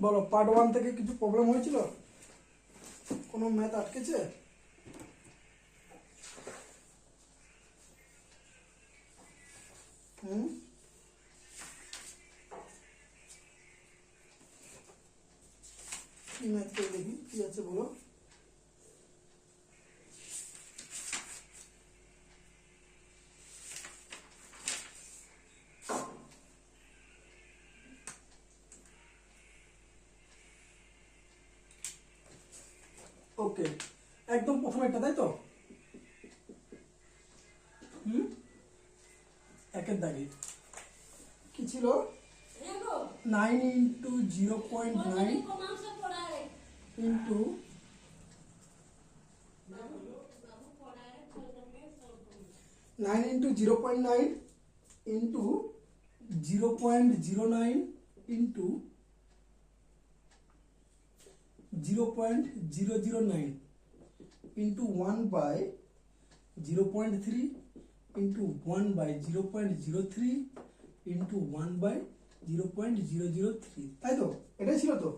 বলো, পার্ট 1 থেকে কিছু প্রবলেম হয়েছিল? কোনো ম্যাথ আটকেছে? কি ম্যাথ করে দেখি কি আছে, বলো। ওকে, একদম প্রথমে এটা, তাই তো? একের দাগে কি ছিল? 9 into 0.9 into 9 into 0.9 into 0.09 into 0.009 into 1/0.3 into 1/0.03 into 1/0.003, তাই তো? এটাই ছিল তো?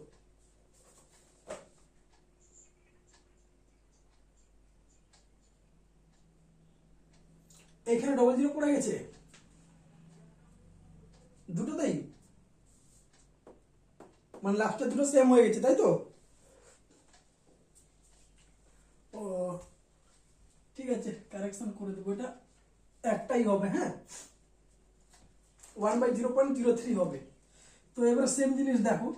এখানে ডবল জিরো পড়ে গেছে দুটোতেই, মানে লাস্টের দুটো সেম হয়ে গেছে, তাই তো? ও ঠিক আছে, কারেকশন করে দেবো। এটা একটাই হবে, হ্যাঁ, 1/0.03 হবে। তো এবার সেম জিনিস দেখো,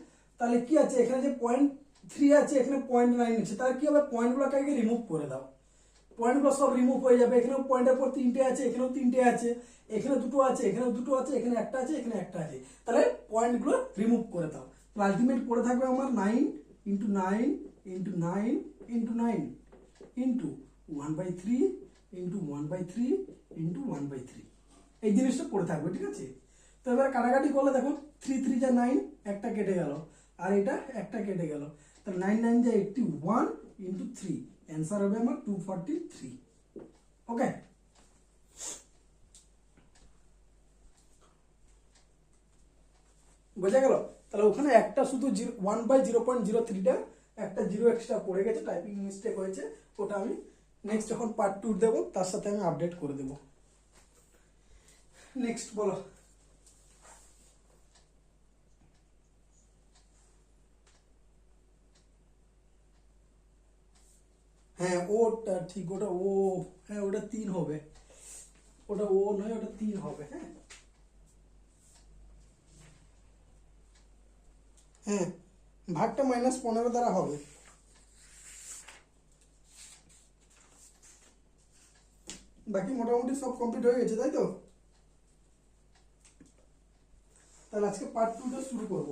তাহলে কি আছে, এখানে যে 0.3 আছে, এখানে 0.9 আছে, তাহলে কি হবে, পয়েন্টগুলোকে আগে রিমুভ করে দাও। পয়েন্টগুলো সব রিমুভ হয়ে যাবে। এখানেও পয়েন্টের পর 3টে আছে, এখানেও 3টে আছে, এখানে দুটো আছে, এখানেও দুটো আছে, এখানে একটা আছে, এখানে একটা আছে, তাহলে পয়েন্টগুলো রিমুভ করে দাও। তাহলে আলটিমেট পড়ে থাকবে আমার 9 into 9 into 9 into 9 into 1/3 into 1/3 into 1/3, এই জিনিসটা পড়ে থাকবে, ঠিক আছে? তো এবার কাটাকাটি করলে দেখো, 3 3 যা 9, একটা কেটে গেল, আর এটা একটা কেটে গেল, তাহলে 9 9 যা 81 ইন্টু 3, অ্যান্সার হবে আমার 243। ওকে, বোঝা গেল? তাহলে ওখানে একটা শুধু 1/0.03টা একটা জিরো এক্সট্রা পড়ে গেছে, টাইপিং মিস্টেক হয়েছে, ওটা আমি নেক্সট যখন পার্ট 2 দেবো তার সাথে আমি আপডেট করে দেবো। নেক্সট বলো। হ্যাঁ, ওটা ঠিক, ওটা ও, হ্যাঁ ওটা 3 হবে, ওটা ও নয়, ওটা 3 হবে। হ্যাঁ হ্যাঁ, ভাগটা -15 দ্বারা হবে। বাকি মোটামুটি সব কমপ্লিট হয়ে গেছে, তাই তো? তাহলে আজকে পার্ট 2টা শুরু করব।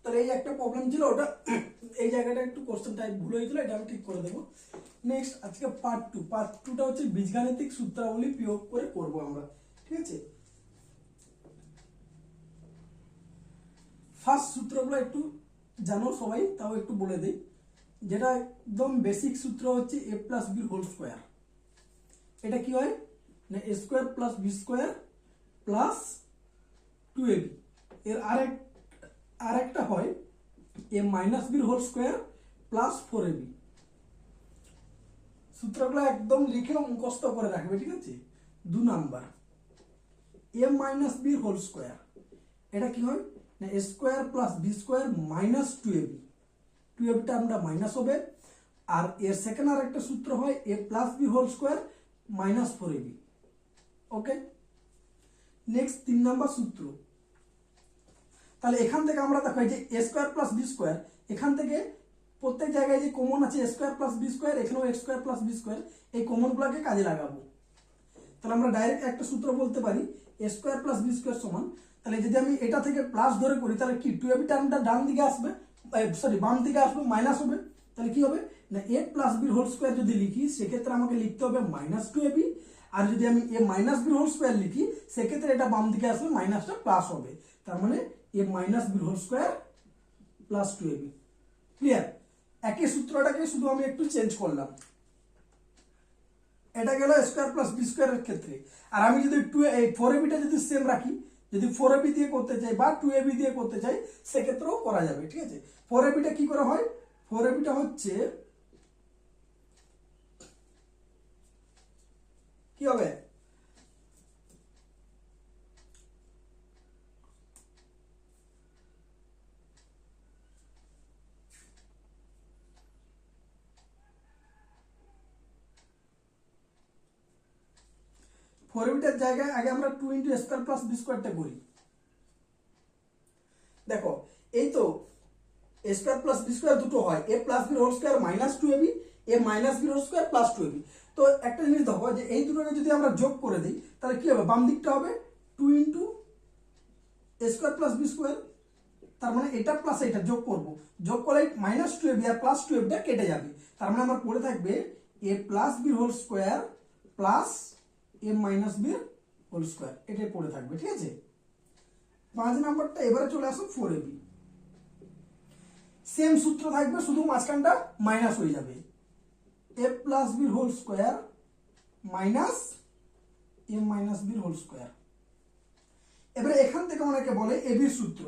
তাহলে এই একটা প্রবলেম ছিল, ওটা এই জায়গাটা একটু কোশ্চেন টাইপ ভুল হয়েছিল, এটা আমি ঠিক করে দেবো। নেক্সট আজকে পার্ট 2, পার্ট 2টা হচ্ছে বীজগাণিতিক সূত্রাবলী প্রয়োগ করে করব আমরা, ঠিক আছে? ফার্স্ট সূত্রগুলো একটু জানো সবাই, তাও একটু বলে দিই। যেটা একদম বেসিক সূত্র হচ্ছে a plus B whole square. এটা কি হয় না, a square plus B square plus 2ab। এর আরেকটা হয় a মাইনাস বির হোল স্কোয়ার প্লাস 4ab। সূত্রগুলো একদম লিখে মুখস্থ করে রাখবে, ঠিক আছে? 2 নাম্বার, a মাইনাস বির হোল স্কোয়ার, এটা কি হয় না, a square plus B square minus 2ab। 2ab টা আমরা মাইনাস হবে। আর এর সেকেন্ড আর একটা সূত্র হয় a plus B whole square minus 4ab। Okay, next 3 number সূত্র। তাহলে এখান থেকে আমরা দেখো, এই যে a square plus B square, এখান থেকে প্রত্যেক জায়গায় যে কমন আছে a square plus B square, এখানেও a square plus B square, এই কমনগুলোকে কাজে লাগাবো। তাহলে আমরা ডাইরেক্ট একটা সূত্র বলতে পারি, a square plus B square সমান, তাহলে যদি আমি এটা থেকে প্লাস ধরে করি, তাহলে কি 2ab টার্মটা ডান দিকে আসবে, সরি বাম দিকে আসবে, মাইনাস হবে। তাহলে কি হবে না, a plus B whole square যদি লিখি, সেক্ষেত্রে আমাকে লিখতে হবে মাইনাস 2ab। আর যদি আমি a minus B whole square লিখি, সেক্ষেত্রে এটা বাম দিকে আসবে, মাইনাসটা প্লাস হবে। তার মানে a minus B whole square plus 2ab। Clear? একই সূত্রটাকে শুধু আমি একটু চেঞ্জ করলাম। এটা গেল স্কোয়ার প্লাস বি স্কোয়ারের ক্ষেত্রে। আর আমি যদি এই 4ab-টা যদি সেম রাখি, যদি 4ab দিয়ে করতে চাই বা 2ab দিয়ে করতে চাই, সেক্ষেত্রেও করা যাবে, ঠিক আছে। 4ab-টা কি করা হয়, 4ab-টা হচ্ছে কি হবে, ফোরবিটার জায়গায় আগে আমরা 2 ইন্টু স্কোয়ার প্লাস বি স্কোয়ারটা করি। দেখো এই তো স্কোয়ার প্লাস বি স্কোয়ার দুটো হয়, A plus B whole square minus 2ab, A minus B whole square plus 2ab। তো একটা জিনিস দেখো যে এই দুটোকে যদি আমরা যোগ করে দিই তাহলে কি হবে, বাম দিকটা হবে 2 into square plus B square, তার মানে এটা প্লাস এটা যোগ করব, যোগ করলে মাইনাস 2ab আর প্লাস 2ab-টা কেটে যাবে, তার মানে আমার পড়ে থাকবে A plus B whole square plus A minus B whole square, এটাই পড়ে থাকবে, ঠিক আছে। 5 নাম্বারটা এবারে চলে আসো 4ab, সেম সূত্র থাকবে, শুধু মাঝখানটা মাইনাস হয়ে যাবে, A plus B whole square minus A minus B whole square. এবারে এখান থেকে অনেকে বলে এবির সূত্র,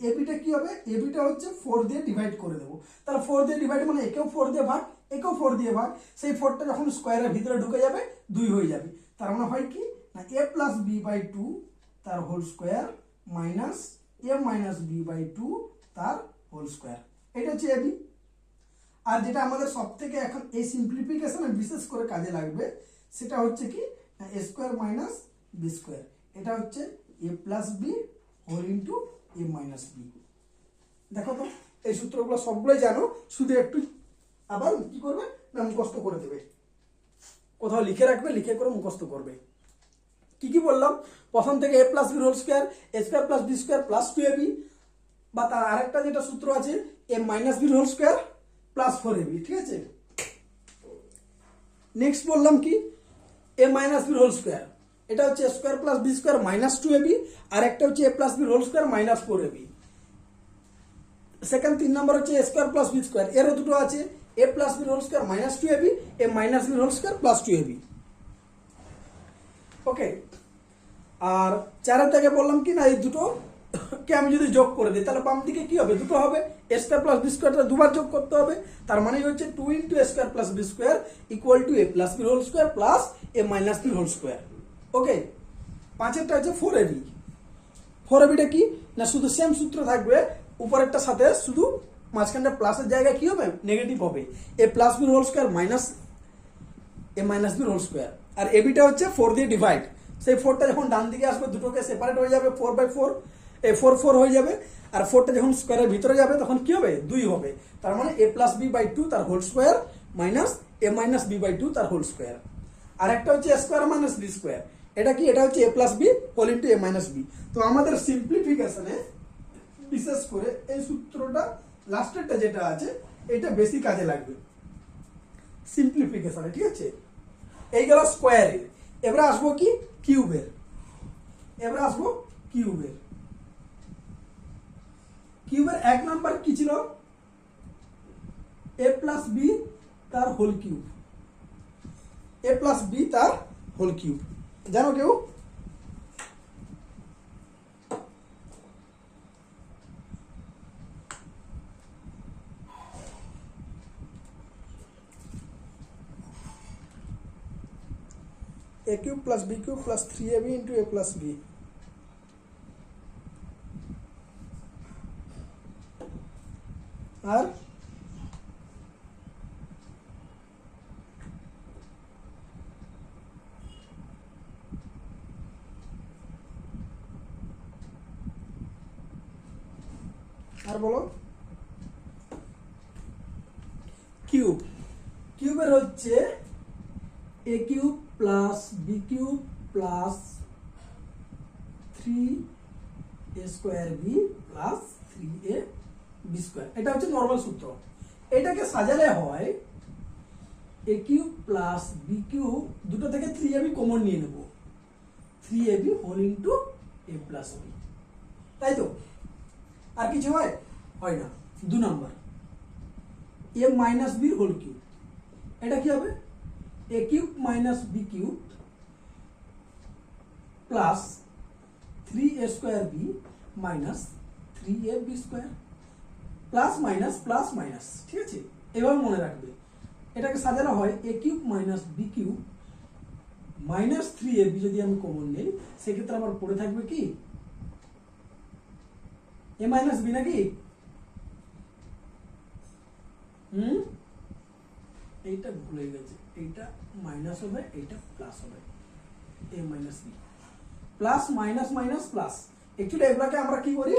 এবিটা কি হবে, এবিটা হচ্ছে 4 দিয়ে ডিভাইড করে দেবো, তাহলে 4 দিয়ে ডিভাইড মানে একেও 4 দিয়ে ভাগ, একেও 4 দিয়ে ভাগ, সেই 4টা যখন স্কোয়ারের ভিতরে ঢুকে যাবে 2 হয়ে যাবে, তার মানে হয় কি না এ প্লাস বি বাই 2 তার whole square minus A minus b by 2 তার হোল স্কোয়ার, এটা হচ্ছে এবি। আর যেটা আমাদের সব থেকে এখন এই সিম্পলিফিকেশনে বিশেষ করে কাজে লাগবে সেটা হচ্ছে কি না এ স্কোয়ার মাইনাস বি স্কোয়ার, এটা হচ্ছে A plus B whole into A minus B. দেখো তো এই সূত্রগুলো সবগুলোই জানো, শুধু একটু আবার কি করবে না মুখস্থ করে দেবে, কোথাও লিখে রাখবে, লিখে করে মুখস্থ করবে। কি কি বললাম, প্রথম থেকে A plus B whole square, A square plus B square plus 2ab, বা তার আরেকটা যেটা সূত্র আছে A minus B whole square plus 4ab, ঠিক আছে। নেক্সট বললাম কি A minus B whole square, এটা হচ্ছে square plus B square minus 2ab, আর একটা হচ্ছে A plus B whole square minus 4ab। Second 3 number হচ্ছে A square plus B square, এরও দুটো আছে এ plus B whole square minus 2ab, A minus B whole square plus 2ab, okay. আর 4 থেকে বললাম কি না এই দুটো কে আমি যদি যোগ করে দিই তাহলে বাম দিকে কি হবে, দুটো হবে, এ স্কোয়ার প্লাস বি স্কোয়ারটা দুবার যোগ করতে হবে, তার মানে হচ্ছে 2 into A square plus B square equal to A plus B whole square plus A minus B whole square, okay. 5এরটা হচ্ছে 4ab, 4ab-টা কি না শুধু সেম সূত্র থাকবে, উপরেরটার সাথে শুধু মাঝখানটা প্লাসের জায়গায় কি হবে নেগেটিভ হবে, A plus B whole square minus A minus B whole square. আর এবিটা হচ্ছে 4 দিয়ে ডিভাইড, সেই 4টা যখন ডান দিকে আসবে দুটোকে সেপারেট হয়ে যাবে, 4/4 4 হয়ে যাবে, আর 4টা যখন স্কোয়ারের ভিতরে যাবে তখন কি হবে 2 হবে, তার মানে এ প্লাস বি বাই 2 তার whole square minus A minus b by 2 তার হোল স্কোয়ার। আর একটা হচ্ছে স্কোয়ার মাইনাস বি স্কোয়ার, এটা কি এটা হচ্ছে A plus B whole into A minus B. তো আমাদের সিম্পলিফিকেশনে বিশেষ করে এই সূত্রটা লাস্টেরটা যেটা আছে এটা বেশি কাজে লাগবে সিম্পলিফিকেশনে, ঠিক আছে। এই গেল স্কোয়ারের, এবারে আসবো কি কিউবের, এবারে আসবো কিউবের। কিউবের 1 নাম্বার কি ছিল, এ প্লাস বি তার হোল কিউব, এ প্লাস বি তার হোল কিউব, জানো কেউ? a cube plus b cube plus 3ab into a plus b, আর বলো কিউব, কিউবের হচ্ছে a cube plus B cube plus 3a square B plus 3a B square, এটা হচ্ছে normal সূত্র। এটাকে সাজালে হয় a cube plus B cube, দুটো থেকে 3ab কমন নিয়ে নেব, 3ab whole into a plus B, তাই তো? আর কিছু হয় না। 2 নাম্বার এ মাইনাস বির হোল কিউব, এটা কি হবে A cube minus B cube plus 3a square B minus 3ab square plus minus, ঠিক আছে? এবার মনে রাখবে এটাকে সাজানো হয় A cube minus B cube minus 3ab যদি আমি কমন নেই সেক্ষেত্রে আমার পড়ে থাকবে কি এ মাইনাস বি নাকি? এইটা ভুলে গেছে, এইটা মাইনাস হবে, এইটা প্লাস হবে, A minus B plus minus plus. Actually এগুলোকে আমরা কি করি,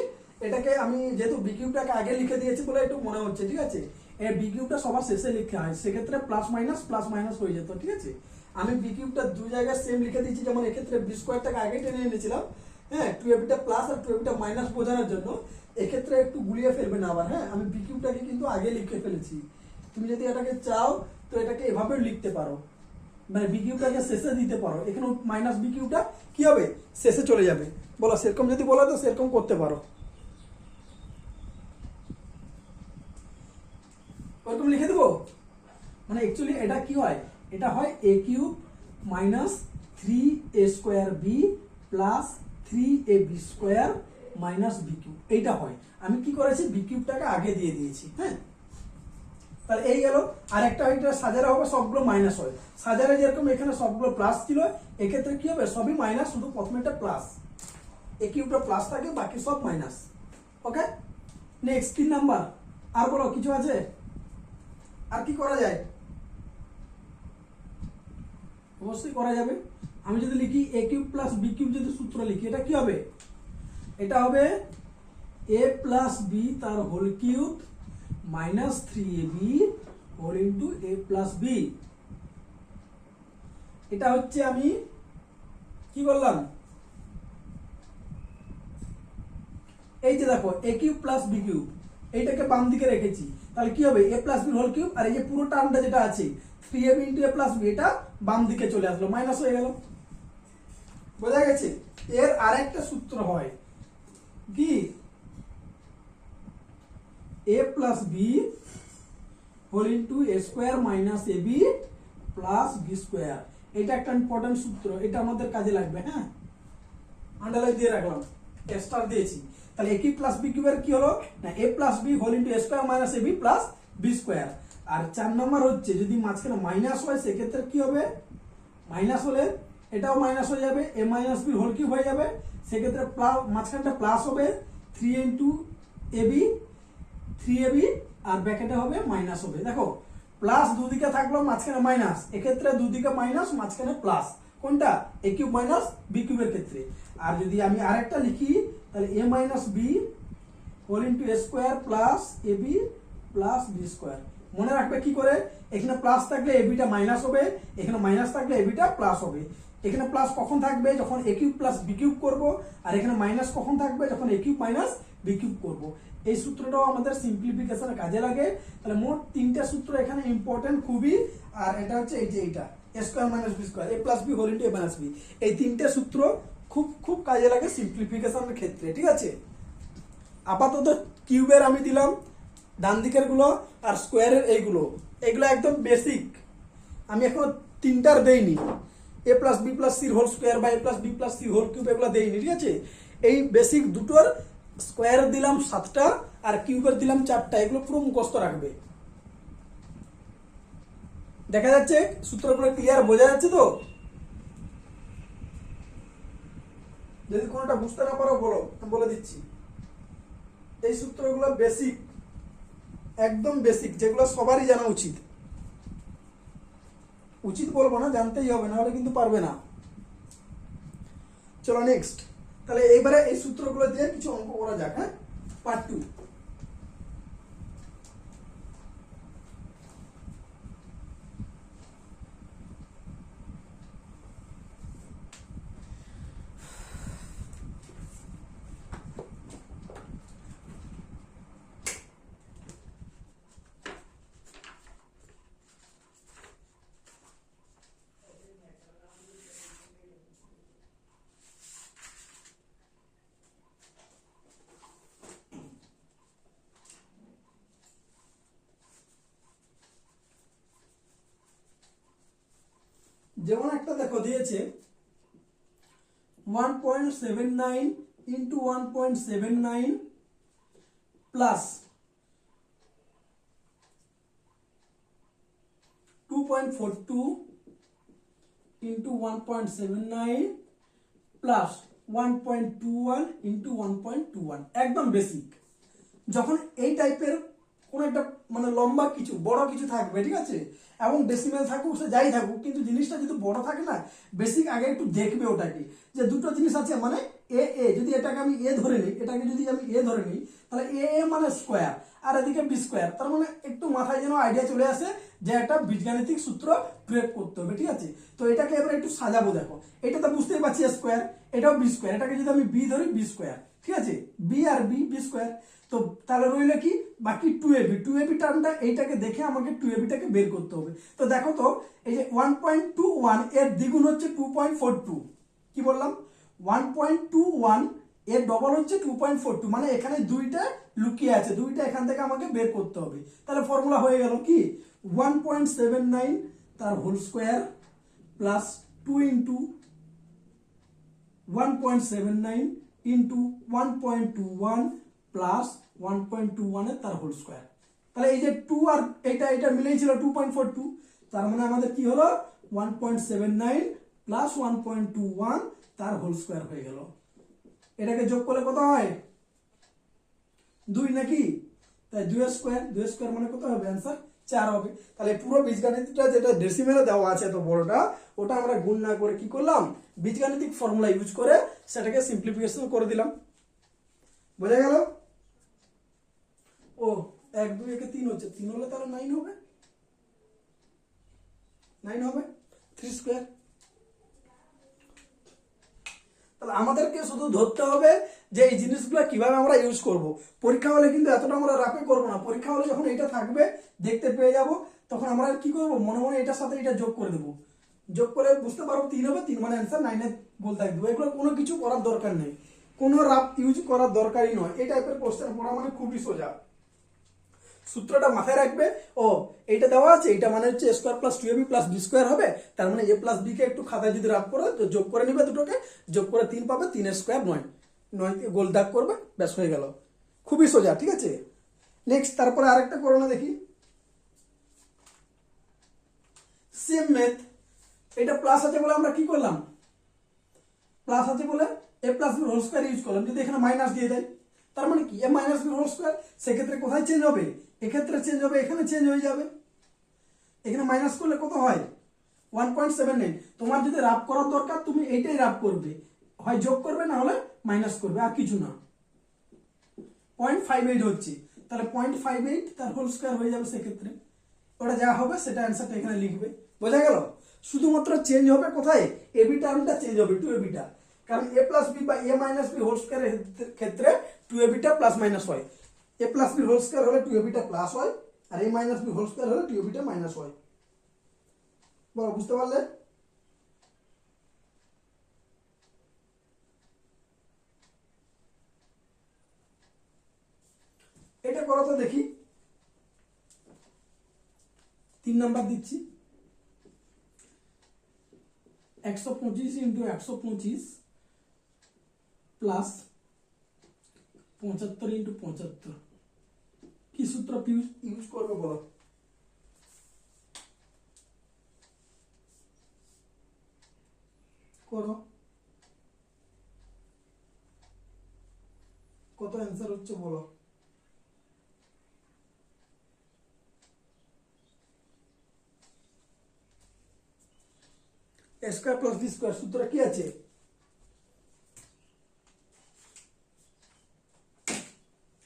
এটাকে আমি যেহেতু বি কিউবটাকে আগে লিখে দিয়েছি বলে একটু মনে হচ্ছে, ঠিক আছে? এই বি কিউবটা সবার শেষে লিখতে হয়, সেক্ষেত্রে প্লাস মাইনাস হয়ে যেত, ঠিক আছে? আমি বি কিউবটা দুই জায়গায় সেম লিখে দিয়েছি, যেমন এক্ষেত্রে বি স্কোয়ারটাকে আগে টেনে এনেছিলাম, হ্যাঁ, 2ab প্লাস আর 2ab মাইনাস বোঝানোর জন্য। এক্ষেত্রে একটু গুলিয়ে ফেলবে না আবার, হ্যাঁ, আমি বি কিউবটাকে কিন্তু আগে লিখে ফেলেছি। তুমি যদি এটাকে চাও তো এটাকে এভাবেও লিখতে পারো, মানে বি কিউবটাকে শেষে দিতে পারো, এখানে মাইনাস বি কিউবটা কি হবে শেষে চলে যাবে। বলো সেরকম যদি বলো তো সেরকম করতে পারো, ওরকম লিখে দেবো। মানে অ্যাকচুয়ালি এটা কি হয়, এটা হয় A cube minus 3a square B plus 3ab square minus B cube, এইটা হয়। আমি কি করেছি, বি কিউবটাকে আগে দিয়ে দিয়েছি, হ্যাঁ। তাহলে এই গেল। আর একটা এটা সাজারে হবে সবগুলো মাইনাস হয়, সাজারে যেরকম এখানে সবগুলো প্লাস ছিল, এক্ষেত্রে কি হবে সবই মাইনাস, শুধু প্রথমে একটা প্লাস, এ কিউবটা প্লাস থাকে, বাকি সব মাইনাস। ওকে, নেক্সট 3 নাম্বার। আর বলো কিছু আছে, আর কি করা যায়? অবশ্যই করা যাবে। আমি যদি লিখি A cube plus B cube, যদি সূত্র লিখি, এটা কি হবে, এটা হবে এ প্লাস বি তার whole cube minus 3ab whole into A plus B. এটা হচ্ছে আমি কি করলাম, এই যে দেখো A cube plus B cube, এইটাকে বাম দিকে রেখেছি, তাহলে কি হবে A plus B whole cube, আর এই যে পুরো টার্মটা যেটা আছে 3ab into A plus B, এটা বাম দিকে চলে আসলো, মাইনাস হয়ে গেল। বোঝা গেছে? এর আরেকটা সূত্র হয় কি, এ plus B whole into A square minus A B plus B square. এটা একটা ইম্পর্টেন্ট সূত্র, এটা আমাদের কাজে লাগবে, হ্যাঁ, আন্ডারলাইন দিয়ে রাখলাম, স্টার দিয়েছি। তাহলে এ কিউব প্লাস বি কিউবের কি হলো না, এ plus B whole into A square minus A B plus B square. আর 4 নম্বর হচ্ছে যদি মাঝখানে মাইনাস হয় সেক্ষেত্রে কি হবে, মাইনাস হলে এটাও মাইনাস হয়ে যাবে, এ মাইনাস বি হোল কিউব হয়ে যাবে, সেক্ষেত্রে মাঝখানটা প্লাস হবে 3 ইন্টু এ বি 3ab, আর ব্র্যাকেটে হবে মাইনাস হবে। দেখো প্লাস দুদিকে থাকলো, মাঝখানে মাইনাস, এক্ষেত্রে দুদিকে মাইনাস, মাঝখানে প্লাস, কোনটা এ কিউব মাইনাস বি কিউবের ক্ষেত্রে। আর যদি আমি আরেকটা লিখি তাহলে এ minus B whole into A square plus A B plus B square. মনে রাখবে কি করে, এখানে প্লাস থাকলে এ বিটা মাইনাস হবে, এখানে মাইনাস থাকলে এ বিটা প্লাস হবে। এখানে প্লাস কখন থাকবে, যখন এ কিউব প্লাস বি কিউব করবো, আর এখানে মাইনাস কখন থাকবে, যখন এ কিউব মাইনাস বি কিউব করবো। এই সূত্রটাও আমাদের সিম্পলিফিকেশনে কাজে লাগে। তাহলে মোট 3টে সূত্র এখানে ইম্পর্টেন্ট খুবই, আর এটা হচ্ছে এই যে এইটা এ স্কোয়ার মাইনাস বি স্কোয়ার, এ প্লাস বি হোল ইন্টু এ মাইনাস বি, এই 3টে সূত্র খুব খুব কাজে লাগে সিম্পলিফিকেশনের ক্ষেত্রে, ঠিক আছে? আপাতত কিউবের আমি দিলাম ডান দিকের গুলো, আর স্কোয়ারের এইগুলো একদম বেসিক, আমি এখন 3টার দেইনি, এ প্লাস বি প্লাস সির হোল স্কোয়ার বা A plus B plus C whole cube এগুলো দেইনি, ঠিক আছে? এই বেসিক দুটোর স্কোয়ারের দিলাম 7টা আর কিউবের দিলাম 4টা, এগুলো পুরো মুখস্থ রাখবে। দেখা যাচ্ছে সূত্রগুলো ক্লিয়ার, বোঝা যাচ্ছে তো? যদি কোনোটা বুঝতে না পারো বলো, আমি বলে দিচ্ছি। এই সূত্রগুলো বেসিক, একদম বেসিক, যেগুলো সবারই জানা উচিত। উচিত বলবো না, জানতেই হবে, নাহলে কিন্তু পারবে না। চলো নেক্সট, তাহলে এইবারে এই সূত্রগুলো দিয়ে কিছু অঙ্ক করা যাক, হ্যাঁ, পার্ট 2। যেমন একটা দেখো দিয়েছে 1.79 into 1.79 plus 2.42 into 1.79 plus 1.21 into 1.21, একদম বেসিক। যখন এই টাইপের কোন একটা মানে লম্বা কিছু বড় কিছু থাকবে, ঠিক আছে, এবং ডেসিমেল থাকুক সে যাই থাকুক, কিন্তু জিনিসটা যদি বড় থাকে না, বেসিক আগে একটু দেখবে ওটাকে, যে দুটো জিনিস আছে মানে এ এ, যদি এটাকে আমি এ ধরে নিই, এটাকে যদি আমি এ ধরে নিই, তাহলে এ এ মানে স্কোয়ার আর এদিকে বি স্কোয়ার, তার মানে একটু মাথায় যেন আইডিয়া চলে আসে যে একটা বীজগাণিতিক সূত্র প্রয়োগ করতে হবে, ঠিক আছে। তো এটাকে এবার একটু সাজাবো, দেখো এটা তো বুঝতেই পারছি স্কোয়ার, এটাও বি স্কোয়ার, এটাকে যদি আমি বি ধরি বি স্কোয়ার, ঠিক আছে, বি আর বি বি স্কোয়ার। তো তাহলে রইল কি বাকি 2ab টার্মটা, এইটাকে দেখে আমাকে 2abটাকে বের করতে হবে। তো দেখো তো এই যে 1.21 এর দ্বিগুণ হচ্ছে 2.42, কি বললাম 1.21 এর ডবল হচ্ছে 2.42, মানে এখানে দুইটা লুকিয়ে আছে, দুইটা এখান থেকে আমাকে বের করতে হবে। তাহলে ফর্মুলা হয়ে গেল কি 1.79 তার whole square plus 2 into 1.79 into 1.21 plus 1.21 এর তার হোল স্কোয়ার। তাহলে এই যে 2 আর এটা এটা মিলেই ছিল 2.42, তার মানে আমাদের কি হলো 1.79 প্লাস 1.21 তার হোল স্কোয়ার হয়ে গেল। এটাকে যোগ করলে কত হয় 2 নাকি, তাই 2 স্কোয়ার মানে কত হবে অ্যান্সার 4 হবে। তাহলে পুরো বীজগাণিতিকটা যেটা ডেসিমেলে দেওয়া আছে এত বড়টা, ওটা আমরা গুণ না করে কি করলাম বীজগাণিতিক ফর্মুলা ইউজ করে সেটাকে সিম্পলিফিকেশন করে দিলাম। বোঝা গেল? ও 1 2 একে 3 হচ্ছে, 3 হলে তাহলে 9 হবে, 9 হবে 3 স্কোয়ার। তাহলে আমাদেরকে শুধু ধরতে হবে যে এই জিনিসগুলো কিভাবে আমরা ইউজ করব। পরীক্ষা হলে কিন্তু এতটা আমরা রাফে করবো না, পরীক্ষা হলে যখন এটা থাকবে দেখতে পেয়ে যাব, তখন আমরা কি করব মনে মনে এটার সাথে এটা যোগ করে দেবো, যোগ করে বুঝতে পারবো 3 হবে, 3 মানে অ্যান্সার 9 এর বলতে দেবো। এগুলো কোনো কিছু করার দরকার নেই, কোনো রাফ ইউজ করার দরকারই নয়। এই টাইপের কোশ্চেন পড়া মানে খুবই সোজা। সূত্রটা মাথায় রাখবে, ও এইটা দেওয়া আছে, এটা মানে হচ্ছে a square plus 2ab plus b square হবে, তার মানে a প্লাস b কে একটু খাতায় যদি রাফ করো তো যোগ করে নিবে, দুটোকে যোগ করে 3 পাবে, 3 এর স্কয়ার 9, 9 কে গোল দাগ করবে, ব্যাস হয়ে গেল। খুবই সোজা, ঠিক আছে। নেক্সট তারপরে আরেকটা করো না দেখি, সেম ম্যাথ। এটা প্লাস আছে বলে আমরা কি করলাম, প্লাস আছে বলে a plus b whole square use করলাম। যদি এখানে মাইনাস দিয়ে দেয় তার মানে কি a minus b whole square, সেক্ষেত্রে কোথায় চেঞ্জ হবে, এক্ষেত্রে চেঞ্জ হবে, এখানে চেঞ্জ হয়ে যাবে। এখানে মাইনাস করলে কত হয় 1.79। তোমার যদি রাফ করার দরকার তুমি এইটাই রাফ করবে, হয় যোগ করবে না হলে মাইনাস করবে, আর কিছু না। 0.58 হচ্ছে, তাহলে 0.58 তার হোল স্কয়ার হয়ে যাবে, সেক্ষেত্রে ওটা যা হবে সেটা অ্যান্সারটা এখানে লিখবে। বোঝা গেল? শুধুমাত্র চেঞ্জ হবে কোথায়, এবি টার্মটা চেঞ্জ হবে, 2ab টা, কারণ a প্লাস b বা a মাইনাস b হোল স্কয়ারের ক্ষেত্রে 2ab টা প্লাস মাইনাস হয়। a plus b whole square হলে 2ab টা প্লাস হয়, আর a minus b whole square হলে 2ab টা মাইনাস হয়। বলো, বুঝতে পারলে? এটা করো তো দেখি, 3 নাম্বার দিচ্ছি, 125 ইন্টু 125 প্লাস 75 ইন্টু 75, কি সূত্র ইউজ করবে বলো? করো, কত অ্যান্সার হচ্ছে বলো? a square plus b square সূত্র কি আছে,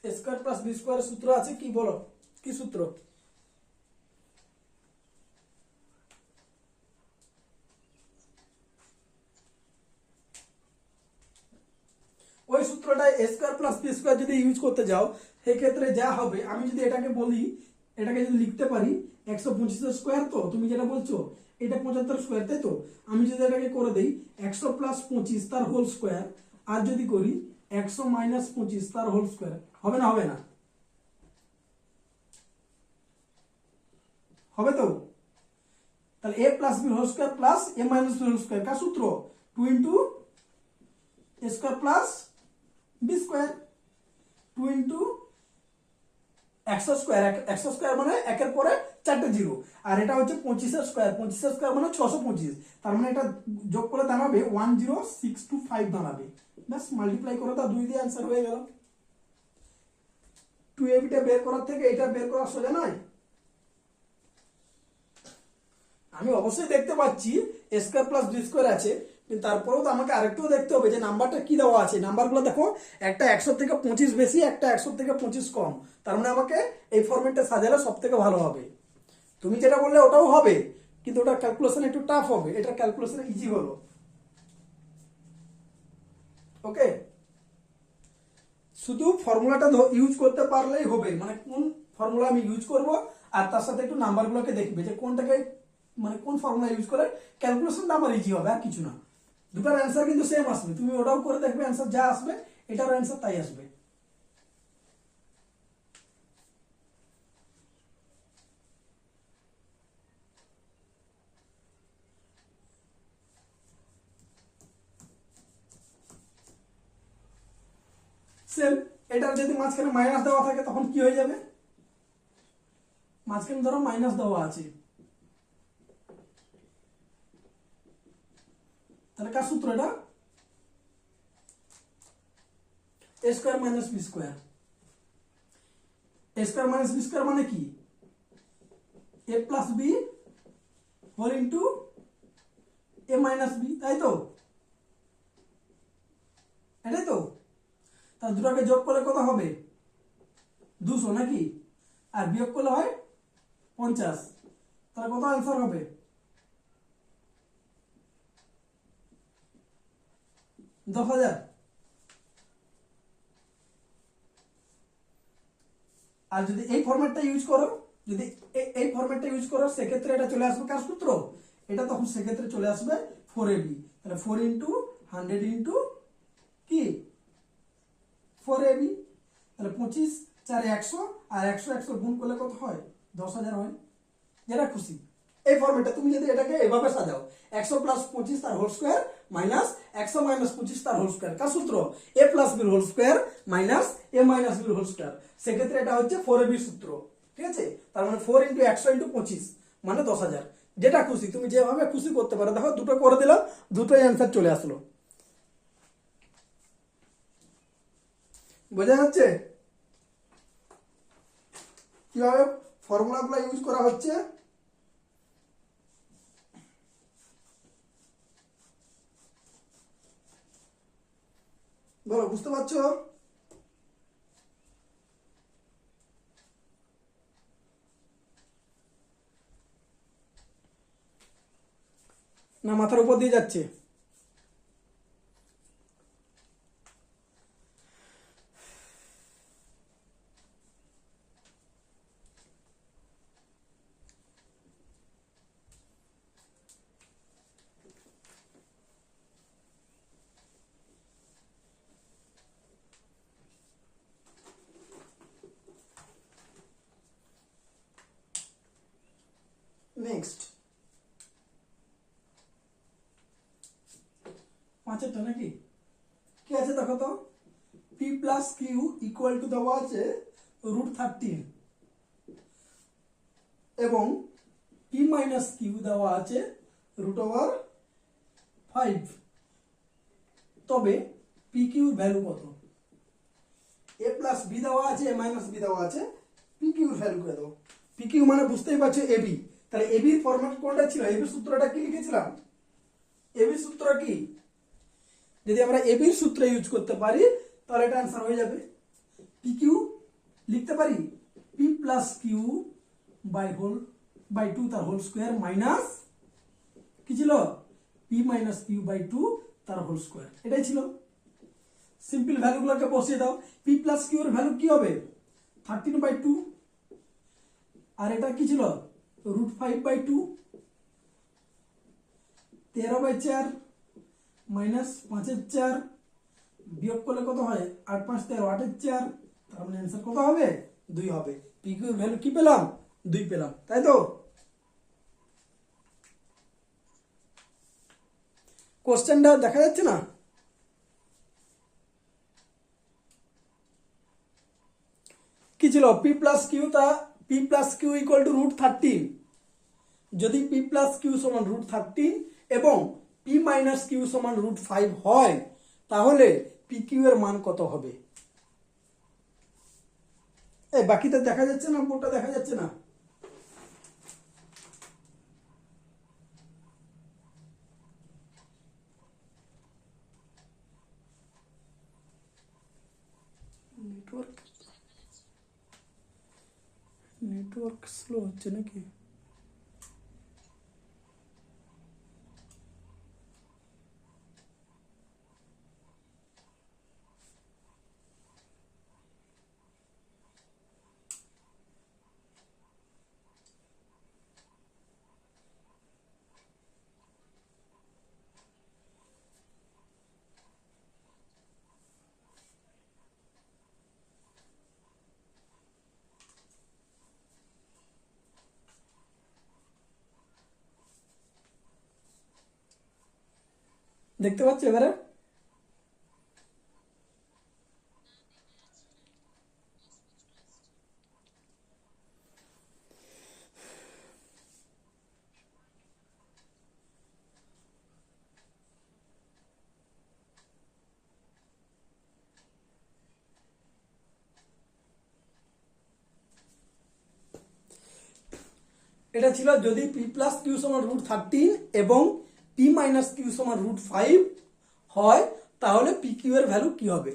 a square plus b square সূত্র আছে কি বলো, কি সূত্র? ওই সূত্রটা a square plus b square যদি ইউজ করতে যাও সেই ক্ষেত্রে যা হবে, আমি যদি এটাকে বলি, এটাকে যদি লিখতে পারি 125 স্কয়ার, তো তুমি যেটা বলছো এটা 75 স্কয়ার, তাই তো। আমি যদি এটাকে করে দেই 100 প্লাস 25 তার হোল স্কয়ার, আর যদি করি 100 মাইনাস 25 তার হোল স্কয়ার, হবে না? হবে না? হবে তো। তাহলে A plus B whole square plus A minus B whole square কার সূত্র 2 into A square plus B square 2 into একশো স্কোয়ার মানে একের পরে চারটে জিরো, আর এটা হচ্ছে 25 স্কোয়ার মানে 625, তার মানে এটা যোগ করে দাঁড়াবে 10625 দাঁড়াবে। ব্যাস মাল্টিপ্লাই করে দাও, 2 দিয়ে অ্যান্সার হয়ে গেল। 2ab টা বের করার থেকে এটা বের করা সোজা নয়? আমি অবশ্যই দেখতে পাচ্ছি এ স্কোয়ার প্লাস বি স্কোয়ার আছে, কিন্তু তারপরেও তো আমাকে আরেকটুও দেখতে হবে যে নাম্বারটা কি দেওয়া আছে। নাম্বারগুলো দেখো, একটা 100 থেকে 25 বেশি, একটা 100 থেকে 25 কম, তার মানে আমাকে এই ফরম্যাটে সাজালে সব থেকে ভালো হবে। তুমি যেটা বললে ওটাও হবে, কিন্তু ওটা ক্যালকুলেশন একটু টাফ হবে, এটা ক্যালকুলেশন ইজি হলো। ওকে, শুধু ফর্মুলাটা ইউজ করতে পারলেই হবে, মানে কোন ফর্মুলা আমি ইউজ করব, আর তার সাথে একটু নাম্বারগুলোকে দেখবে যে কোনটাকে মানে কোন ফর্মুলা ইউজ করে ক্যালকুলেশনটা আমার ইজি হবে, আর কিছু না। দুটার অ্যান্সার কিন্তু সেম আসবে, তুমি ওটাও করে দেখবে, অ্যান্সার যা আসবে এটার অ্যান্সার তাই আসবে। সেম, এটার যদি মাঝখানে মাইনাস দেওয়া থাকে তখন কি হয়ে যাবে? মাঝখানে ধরো মাইনাস দেওয়া আছে, তাহলে কার সূত্র এটা? এ square minus B square. A square minus B square মানে কি? এ প্লাস বি হোল ইন্টু এ মাইনাস বি, তাই তো? এটাই তো। তাহলে দুটোকে যোগ করলে কত হবে? 200 নাকি? আর বিয়োগ করলে হয় 50, তাহলে কত অ্যান্সার হবে? 10,000। আর যদি এই ফরম্যাটটা ইউজ করো, যদি এই ফরম্যাটটা ইউজ করো, সেক্ষেত্রে এটা চলে আসবে কার সূত্র? এটা তখন সেক্ষেত্রে চলে আসবে 4ab। তাহলে 4 ইন্টু 100 ইন্টু কি 4ab, তাহলে 25 4 100, আর 100 100 গুণ করলে কত হয়? 10,000 হয়। যেটা খুশি এই ফরম্যাটে তুমি যদি এটাকে এভাবে সাজাও, 100 প্লাস 25 তার হোল স্কোয়ার মাইনাস 100 মাইনাস 25 তার হোল স্কোয়ার কার সূত্র? A plus B whole square minus A minus B whole square, সেক্ষেত্রে এটা হচ্ছে 4ab সূত্র। ঠিক আছে, তার মানে 4 ইন্টু 100 ইন্টু 25 মানে 10,000। যেটা খুশি তুমি যেভাবে খুশি করতে পারো। দেখো দুটো করে দিলাম, দুটোই অ্যান্সার চলে আসলো। বোঝা যাচ্ছে কিভাবে ফর্মুলাগুলো ইউজ করা হচ্ছে? বলো, বুঝতে পারছো? না মাথার উপর দিয়ে যাচ্ছে? নেক্সট 5টা নাকি? কি আছে দেখো তো, p plus q equal to দেওয়া আছে √13 এবং পি মাইনাস কিউ দেওয়া আছে √5। তবে পি কিউর ভ্যালু কত? এ প্লাস বি দেওয়া আছে, এ মাইনাস বি দেওয়া আছে, পি কিউর ভ্যালু করে দাও। পি কিউ মানে বুঝতেই পারছো এবি, তাহলে এবির ফরম্যাট কোনটা ছিল? এবির সূত্রটা কি লিখেছিলাম? এবির সূত্র কি? যদি আমরা এবির সূত্র ইউজ করতে পারি তাহলে এটা आंसर হয়ে যাবে। পি কিউ লিখতে পারি পি প্লাস কিউ বাই 2 তার হোল স্কয়ার মাইনাস কি ছিল? পি মাইনাস কিউ বাই 2 তার হোল স্কয়ার, এটাই ছিল। সিম্পল ভ্যালুগুলোকে বসিয়ে দাও। পি প্লাস কিউ এর ভ্যালু কি হবে? 13/2, আর এটা কি ছিল? √5/2, 13/4 মাইনাস 5/4 বিয়োগ করলে কত হয়? 8 5 13 8/4, তার মানে आंसर কত হবে? 2 হবে। পি কিউ এর ভ্যালু কি পেলাম? 2 পেলাম, তাই তো? কোশ্চেনটা দেখা যাচ্ছে না? কি ছিল? পি প্লাস কিউ, তা p plus q equal to √13। যদি পি প্লাস কিউ সমান √13 এবং পি মাইনাস কিউ সমান √5 হয়, তাহলে পি কিউ এর মান কত হবে? এই বাকিটা দেখা যাচ্ছে না? বোর্ডটা দেখা যাচ্ছে না? নেটওয়ার্ক স্লো হচ্ছে নাকি? দেখতে পাচ্ছ এবারে? এটা ছিল যদি পি প্লাস কিউ সমান √13 এবং পি মাইনাস কিউ সমান √5 হয়, তাহলে পি কিউ এর ভ্যালু কি হবে?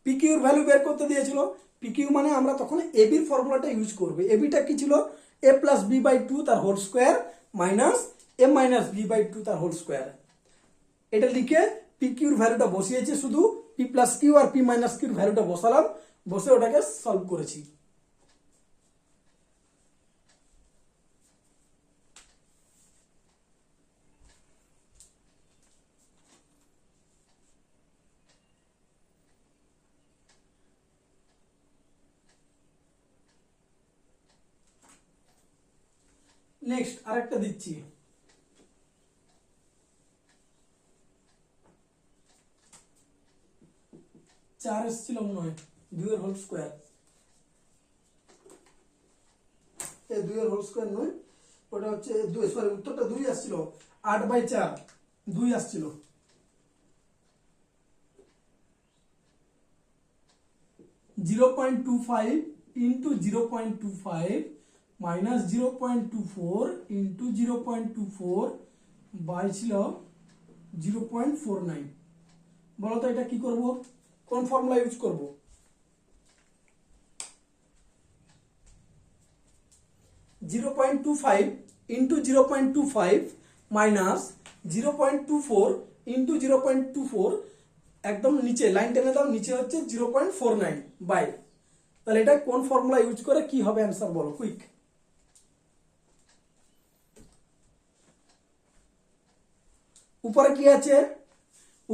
পি কিউ এর ভ্যালু বের করতে দিয়েছিল। পি কিউ মানে আমরা তখন এবির ফর্মুলাটা ইউজ করবো। এবিটা কি ছিল? এ প্লাস বি বাই 2 তার whole square minus A minus b by 2 তার হোল স্কোয়ার। এটা লিখে পি কিউর ভ্যালুটা বসিয়েছি, শুধু P plus Q R P minus কিউর ভ্যালুটা বসালাম, বসে ওটাকে সলভ করেছি। নেক্সট আরেকটা দিচ্ছি। চার এসেছিল মনে হয়, 2 এর হোল স্কোয়ার। এই 2 এর হোল স্কোয়ার নয়, ওটা হচ্ছে 2, সরি উত্তরটা 2 আসছিল। 8/4 2 আসছিল। (0.25 into 0.25 minus 0.24 into 0.24 বাই ছিল 0.49। বলো তো এটা কি করব? কোন ফর্মুলা ইউজ করব? (0.25 into 0.25 minus 0.24 into 0.24 একদম নিচে লাইন টেনে দাও, নিচে হচ্ছে 0.49 বাই। তাহলে এটা কোন ফর্মুলা ইউজ করে কি হবে অ্যান্সার বলো কুইক। উপরে কি আছে?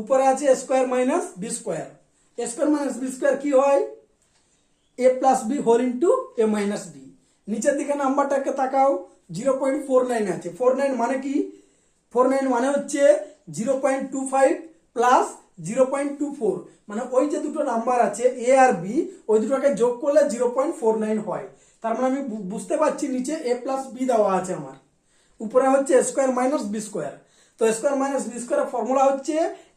উপরে আছে a square minus b square. a square minus b square কি হয়? a plus B whole into a minus b. নিচের দিকে নাম্বারটাকে তাকাও, 0.49 আছে। 49 মানে কি? 49 মানে হচ্ছে 0.25 প্লাস 0.24, মানে ওই যে দুটো নাম্বার আছে এ আর বি, ওই দুটোকে যোগ করলে 0.49 হয়। তার মানে আমি বুঝতে পারছি নিচে এ প্লাস বি দেওয়া আছে আমার, উপরে হচ্ছে স্কোয়ার মাইনাস বি স্কোয়ার। তো স্কোয়ার মাইনাস বি স্কোয়ারের ফর্মুলা হচ্ছে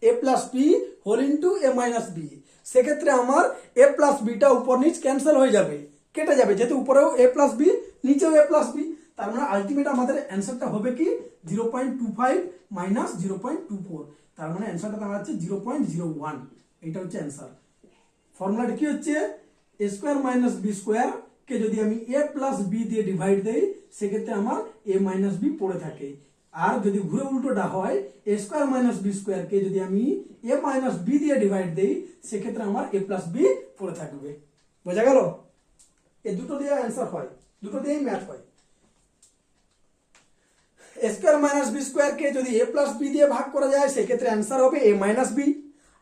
A plus B whole into A minus B. সেক্ষেত্রে আমার এ প্লাস বিটা উপর নিচ ক্যান্সেল হয়ে যাবে, কেটে যাবে, যেহেতু উপরেও এ প্লাস বি নিচেও এ প্লাস বি। তার মানে আলটিমেট আমাদের অ্যান্সারটা হবে কি 0.25 মাইনাস 0.24। তার মানে অ্যান্সারটা দাঁড়াচ্ছে 0.01। এটা হচ্ছে অ্যান্সার। ফর্মুলাটা কি হচ্ছে? A square minus B square কে যদি আমি এ প্লাস বি দিয়ে ডিভাইড দেই, সেক্ষেত্রে আমার এ মাইনাস বি পড়ে থাকে। আর যদি ঘুরে উল্টোটা হয়, এ স্কোয়ার মাইনাস বি স্কোয়ার কে যদি আমি এ মাইনাস বি দিয়ে ডিভাইড দেই, সেক্ষেত্রে আমার এ প্লাস বি পড়ে থাকবে। বোঝা গেল? এই দুটো দিয়ে অ্যান্সার হয়, দুটো দিয়েই ম্যাথ হয়। এ স্কোয়ার মাইনাস বি স্কোয়ার কে যদি এ প্লাস বি দিয়ে ভাগ করা যায়, সেক্ষেত্রে অ্যান্সার হবে A minus B.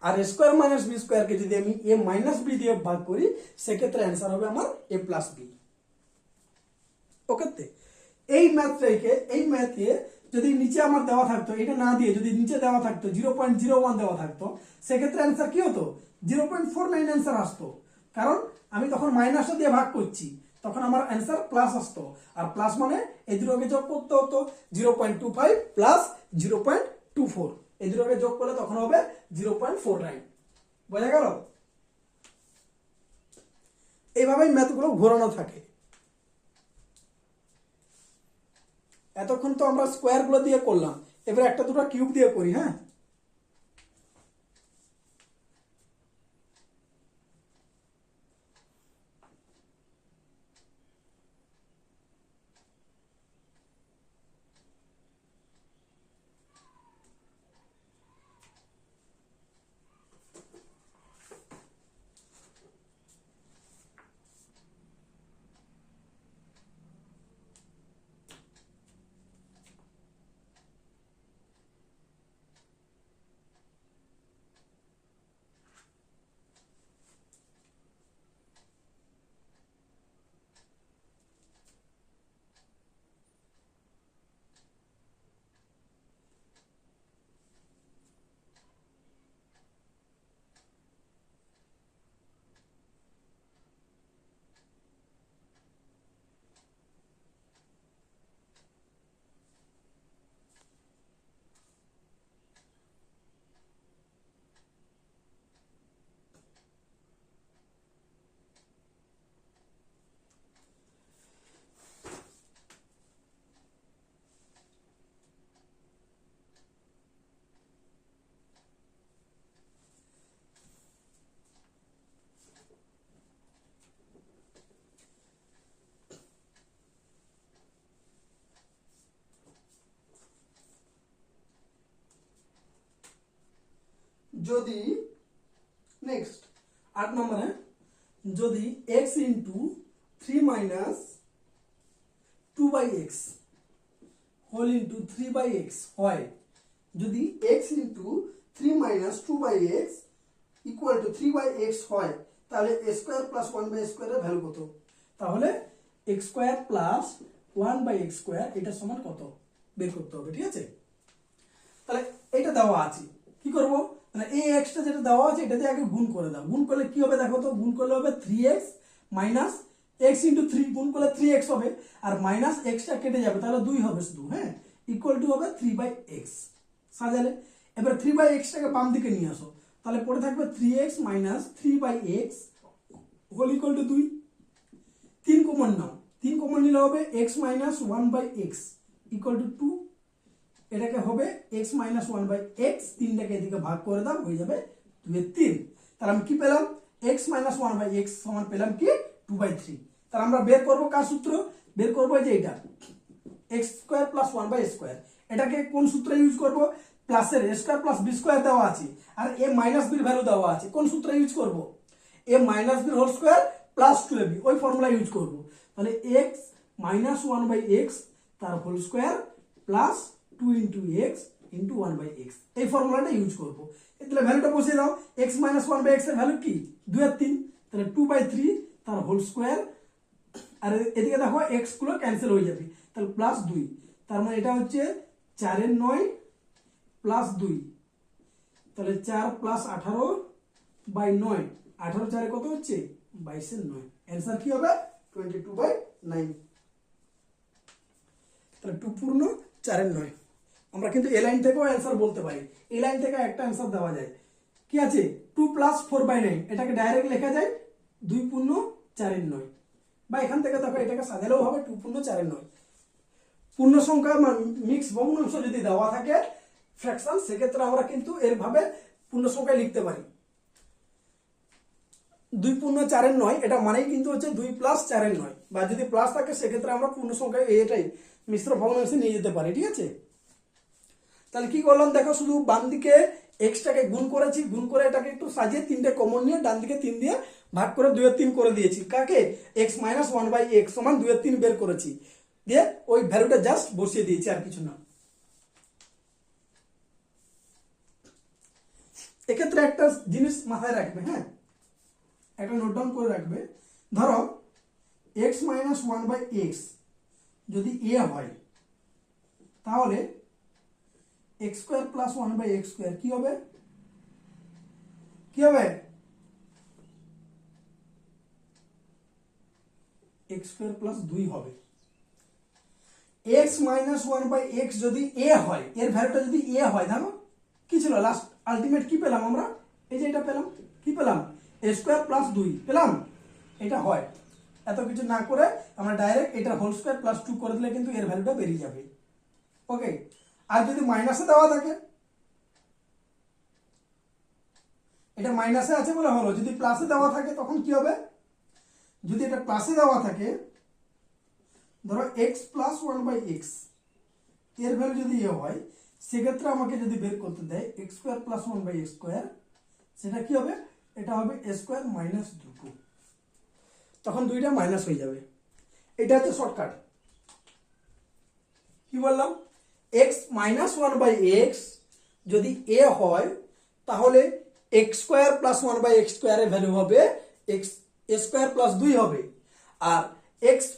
R A square minus B square কে যদি আমি এ মাইনাস বি দিয়ে ভাগ করি, সেক্ষেত্রে অ্যান্সার হবে আমার এ প্লাস বি। ওকে, এই ম্যাথে যদি নিচে আমার দেওয়া থাকতো, এটা না দিয়ে যদি নিচে দেওয়া থাকতো 0.01 দেওয়া থাকতো, সেক্ষেত্রে অ্যান্সার কি হতো? 0.49 অ্যান্সার আসতো। কারণ আমি তখন মাইনাসটা দিয়ে ভাগ করছি, তখন আমার অ্যান্সার প্লাস আসতো। আর প্লাস মানে এই দুটোকে যোগ করতে হতো, 0.25 প্লাস 0.24, এই দুটোকে যোগ করলে তখন হবে 0.49। বোঝা গেল? এইভাবেই ম্যাথগুলো ঘোরানো থাকে। এতক্ষণ তো আমরা স্কোয়ারগুলো দিয়ে করলাম, এবার একটা দুটো কিউব দিয়ে করি। হ্যাঁ, যদি নেক্সট 8 নম্বরে, যদি x into 3 minus 2/x whole into 3/x হয়, যদি x into 3 minus 2/x equal to 3/x হয়, তাহলে a স্কোয়ার প্লাস 1/x স্কোয়ারের ভ্যালু কত? তাহলে x square plus 1/x square এটা সমান কত বের করতে হবে। ঠিক আছে, তাহলে এটা দেওয়া আছে, কি করব? মানে এই এক্সটা যেটা দেওয়া আছে এটাতে আগে গুণ করে দাও। গুণ করলে কি হবে দেখো তো? গুণ করলে হবে 3x মাইনাস x ইন্টু 3, গুণ করলে 3x হবে, আর মাইনাস এক্সটা কেটে যাবে, তাহলে 2 হবে শুধু। হ্যাঁ, ইকুয়াল টু হবে 3/x। সাজালে এবার 3/x টাকে বাম দিকে নিয়ে আসো, তাহলে পড়ে থাকবে 3x minus 3/x whole equal to 2। 3 common নাও, 3 কমন নিলে হবে x minus 1/x equal to 2। এটাকে হবে x মাইনাস 1/x, 3টাকে এদিকে ভাগ করে দাও, হয়ে যাবে 2/3। তাহলে আমি কি পেলাম? x মাইনাস 1/x সমান পেলাম কি? 2/3। তাহলে আমরা বের করব কার সূত্র? বের করব যে এটা x square plus 1/x square. এটাকে কোন সূত্র ইউজ করব? প্লাসের a square plus b square দেওয়া আছে, আর a মাইনাস b এর ভ্যালু দেওয়া আছে। কোন সূত্র ইউজ করব? a minus b whole square plus 2ab, ওই ফর্মুলা ইউজ করব। তাহলে x মাইনাস 1/x তার whole square plus 2 into x into 1/x, এই ফর্মুলাটা ইউজ করবো। তাহলে ভ্যালুটা বসিয়ে দাও। x মাইনাস 1/x এর ভ্যালু কি? 2/3, তাহলে 2/3 তার হোল স্কয়ার, আর এদিকে দেখো x গুলো ক্যান্সেল হয়ে যাবে, তাহলে প্লাস 2। তার মানে এটা হচ্ছে 4/9 প্লাস 2, তাহলে 4 প্লাস 18/9, 18 4 কত হচ্ছে? 22/9। অ্যান্সার কি হবে? 22/9। তাহলে 2 পূর্ণ 4/9। আমরা কিন্তু এই লাইন থেকেও অ্যান্সার বলতে পারি, এই লাইন থেকে একটা অ্যান্সার দেওয়া যায়। কি আছে? 2 প্লাস 4/9, এটাকে ডাইরেক্ট লেখা যায় 2 পূর্ণ 4/9, বা এখান থেকে দেখো এটাকে সাজালেও হবে 2 পূর্ণ 4/9। পূর্ণ সংখ্যা মিক্স ভগ্নাংশ যদি দেওয়া থাকে ফ্র্যাকশন, সেক্ষেত্রে আমরা কিন্তু এরভাবে পূর্ণ সংখ্যায় লিখতে পারি। 2 পূর্ণ 4/9 এটা মানেই কিন্তু হচ্ছে 2 প্লাস 4/9, বা যদি প্লাস থাকে সেক্ষেত্রে আমরা পূর্ণ সংখ্যায় এটাই মিশ্র ভগ্নাংশে নিয়ে যেতে পারি। ঠিক আছে, তাহলে কি করলাম দেখো, শুধু বাম দিকে এক্সটাকে গুণ করেছি, গুণ করে এটাকে একটু সাজিয়ে 3টে কমন নিয়ে ডান দিকে 3 দিয়ে ভাগ করে 2/3 করে দিয়েছি। কাকে? x মাইনাস 1/x সমান 2/3 বের করেছি, দিয়ে ওই ভ্যালুটা জাস্ট বসিয়ে দিয়েছি, আর কিছু না। এক্ষেত্রে একটা জিনিস মাথায় রাখবে, হ্যাঁ, একটা নোট ডাউন করে রাখবে। ধরো x মাইনাস 1/x যদি a হয়, তাহলে x square plus one by x square কি হবে, কি হবে, এক্স স্কোয়ার প্লাস 2 হবে। X minus one by x যদি এ হয়, এর ভ্যালুটা যদি এ হয়, দেখো কি ছিল লাস্ট আলটিমেট কি পেলাম আমরা, এই যে এটা পেলাম, কি পেলাম, এ স্কোয়ার প্লাস 2 পেলাম, এটা হয়। এত কিছু না করে আমরা ডাইরেক্ট এটা হোল স্কোয়ার প্লাস 2 করে দিলে কিন্তু এর ভ্যালুটা বেরিয়ে যাবে। ওকে, আর যদি মাইনাসে দেওয়া থাকে, এটা মাইনাসে আছে বলে হলো, যদি প্লাসে দেওয়া থাকে তখন কি হবে, যদি এটা প্লাসে দেওয়া থাকে, ধরো x plus one by x, এর ভ্যালু যদি এ হয়, সেক্ষেত্রে আমাকে যদি বের করতে দেয় x square plus one by x square, সেটা কি হবে, এটা হবে এ স্কোয়ার মাইনাস 2, তখন দুইটা মাইনাস হয়ে যাবে। এটা হচ্ছে শর্টকাট। কি বললাম, X minus one by x যদি এ হয়, তাহলে x square plus one by X স্কোয়ারের ভ্যালু হবে এক্স এ স্কোয়ার প্লাস 2 হবে। আর X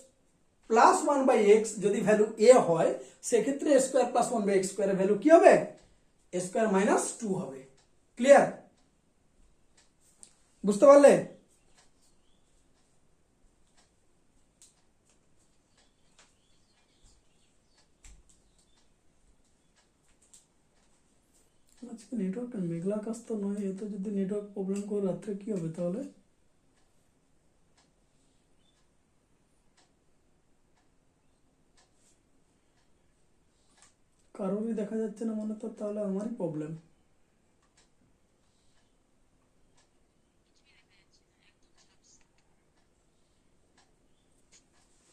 plus one by x যদি ভ্যালু এ হয়, সেক্ষেত্রে A square plus one by X স্কোয়ারের ভ্যালু কি হবে, এ স্কোয়ার মাইনাস 2 হবে। ক্লিয়ার, বুঝতে পারলে? আজকে নেটওয়ার্কটা মেঘলা আকাশ তো নয়, এত যদি নেটওয়ার্ক প্রবলেম করে রাত্রে কি হবে তাহলে? কারোরই দেখা যাচ্ছে না মনে, তো তাহলে আমারই প্রবলেম।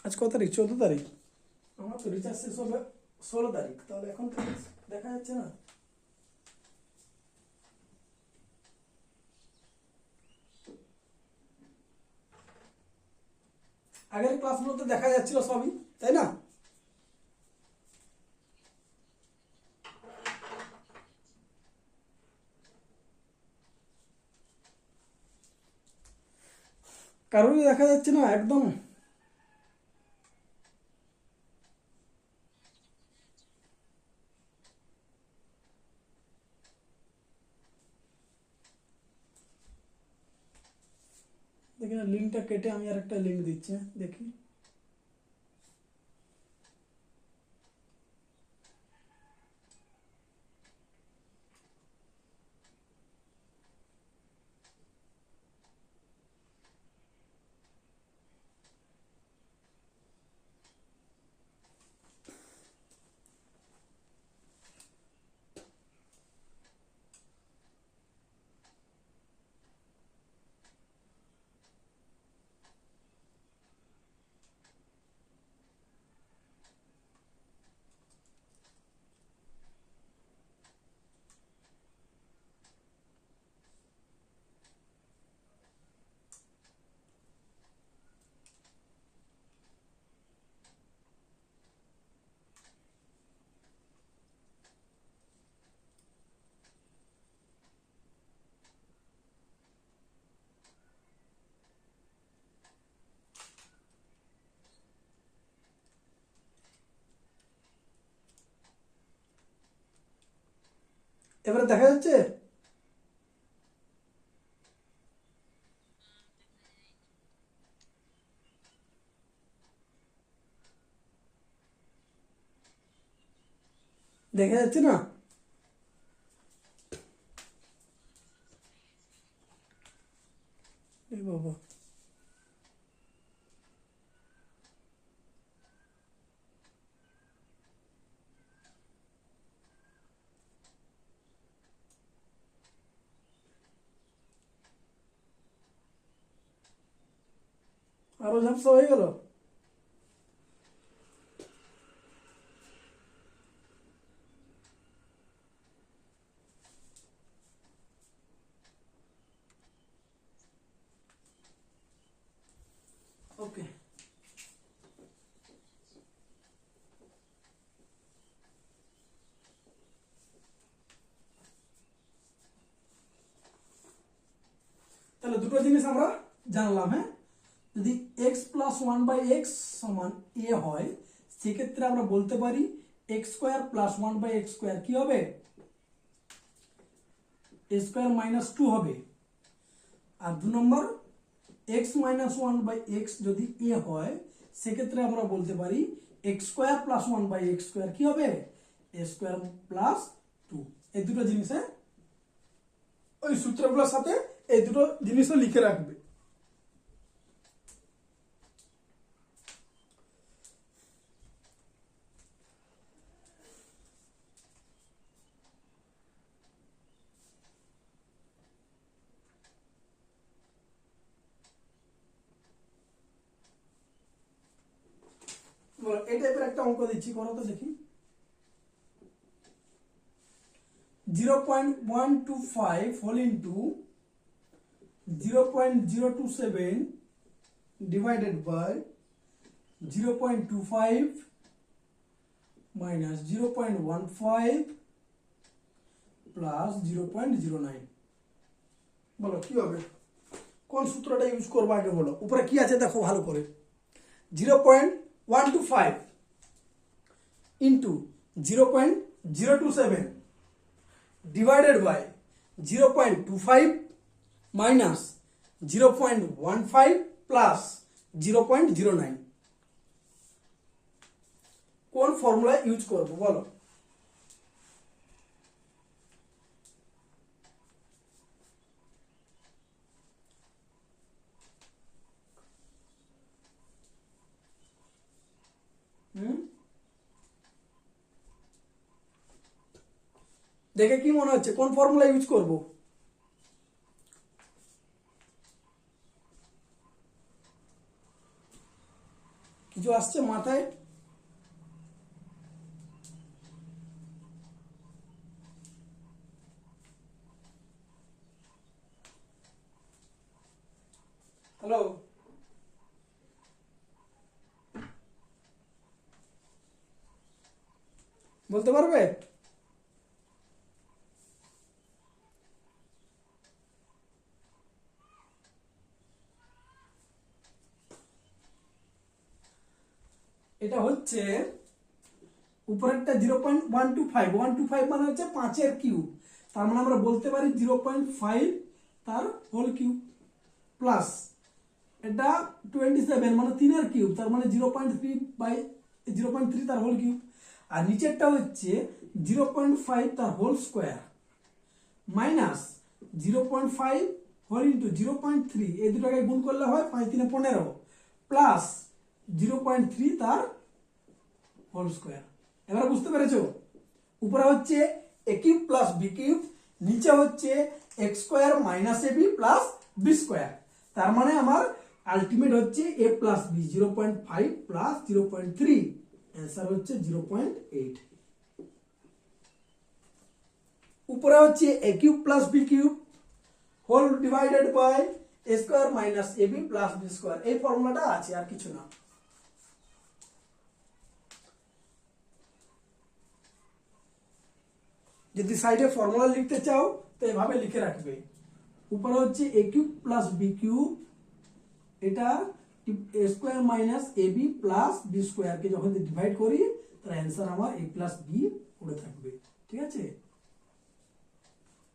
আজ কত তারিখ, 14 তারিখ, আমার তো রিচার্জ শেষ হবে 16 তারিখ, তাহলে এখন তো দেখা যাচ্ছে না। আগের ক্লাসগুলোতে দেখা যাচ্ছিল সবই, তাই না? কারোরই দেখা যাচ্ছে না একদম। দেখি না, লিঙ্কটা কেটে আমি আর একটা লিঙ্ক দিচ্ছি, দেখি। এবারে দেখা যাচ্ছে? দেখা যাচ্ছে না? এই বাবা, আরো ঝাপসা হয়ে গেল। ওকে, তাহলে দুটো জিনিস আমরা জানলাম। হ্যাঁ, যদি x plus one by x সমান এ হয়, সেক্ষেত্রে আমরা বলতে পারি x square plus 1/x square কি হবে, এ স্কোয়ার মাইনাস 2 হবে। আর 2 নম্বর x মাইনাস 1/x যদি এ হয় সেক্ষেত্রে আমরা বলতে পারি x square plus 1/x square কি হবে, এ স্কোয়ার প্লাস 2। এই দুটো জিনিসে ওই সূত্রগুলোর সাথে এই দুটো জিনিসও লিখে রাখবে। এই টাইপের একটা অঙ্ক দিচ্ছি, করো তো দেখি। 0.125 whole into 0.027 divided by 0.25 minus 0.15 plus 0.09। বলো কি হবে, কোন সূত্রটা ইউজ করবো আগে বলো। উপরে কি আছে দেখো ভালো করে, 0.125 into 0.027 divided by 0.25 minus 0.15 plus 0.09 কোন ফর্মুলা ইউজ করব বলো। দেখে কি মনে হচ্ছে কোন ফর্মুলা ইউজ করব, কিছু আসছে মাথায়? হ্যালো, বলতে পারবে? এটা হচ্ছে উপরেরটা 0.125 মানে হচ্ছে 5 কিউব, তার মানে আমরা বলতে পারি 0.5 তার হোল কিউব প্লাস এটা 27 মানে 3 কিউব, তার মানে 0.3 তার হোল কিউব। আর নিচেরটা হচ্ছে 0.5 তার whole square minus 0.5 whole into 0.3, এই দুটোকে গুণ করলে হয় 5 3 15 প্লাস 0.3 তার হোল স্কোয়ার। এবার বুঝতে পেরেছো, উপরে হচ্ছে A cube plus B cube, নিচে হচ্ছে X square minus A B plus B square. তার মানে আমার আলটিমেট হচ্ছে A plus B 0.5 plus 0.3, answer হচ্ছে 0.8। উপরে হচ্ছে A cube plus B cube whole divided by A square minus A B plus B square, এই ফর্মুলাটা আছে আর কিছু না। যদি সাইডে ফর্মুলা লিখতে চাও তো এভাবে লিখে রাখবে, উপরে হচ্ছে A cube plus B cube, এটা এ square minus A B plus B স্কোয়ারকে যখন ডিভাইড করি তার অ্যান্সার আমার এ প্লাস বি পড়ে থাকবে। ঠিক আছে,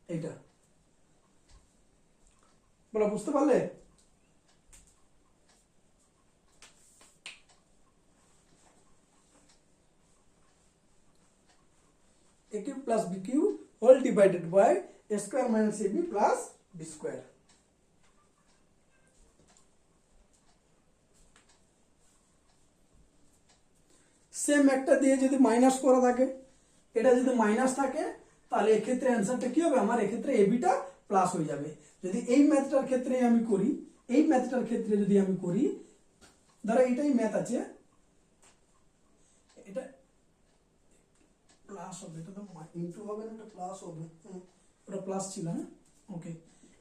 এইটা বলো, বুঝতে পারলে? a cube plus b cube whole divided by a square minus ab plus b square। Same একটা দিয়ে যদি মাইনাস করা থাকে, এটা যদি মাইনাস থাকে তাহলে এক্ষেত্রে অ্যান্সারটা কি হবে আমার, এক্ষেত্রে এবিটা প্লাস হয়ে যাবে। যদি এই ম্যাথটার ক্ষেত্রে আমি করি, এই ম্যাথটার ক্ষেত্রে যদি আমি করি, ধরো এইটাই ম্যাথ আছে, এটা প্লাস হবে, এটা তো ইনটু হবে না, এটা প্লাস হবে, ওটা প্লাস ছিল না। ওকে,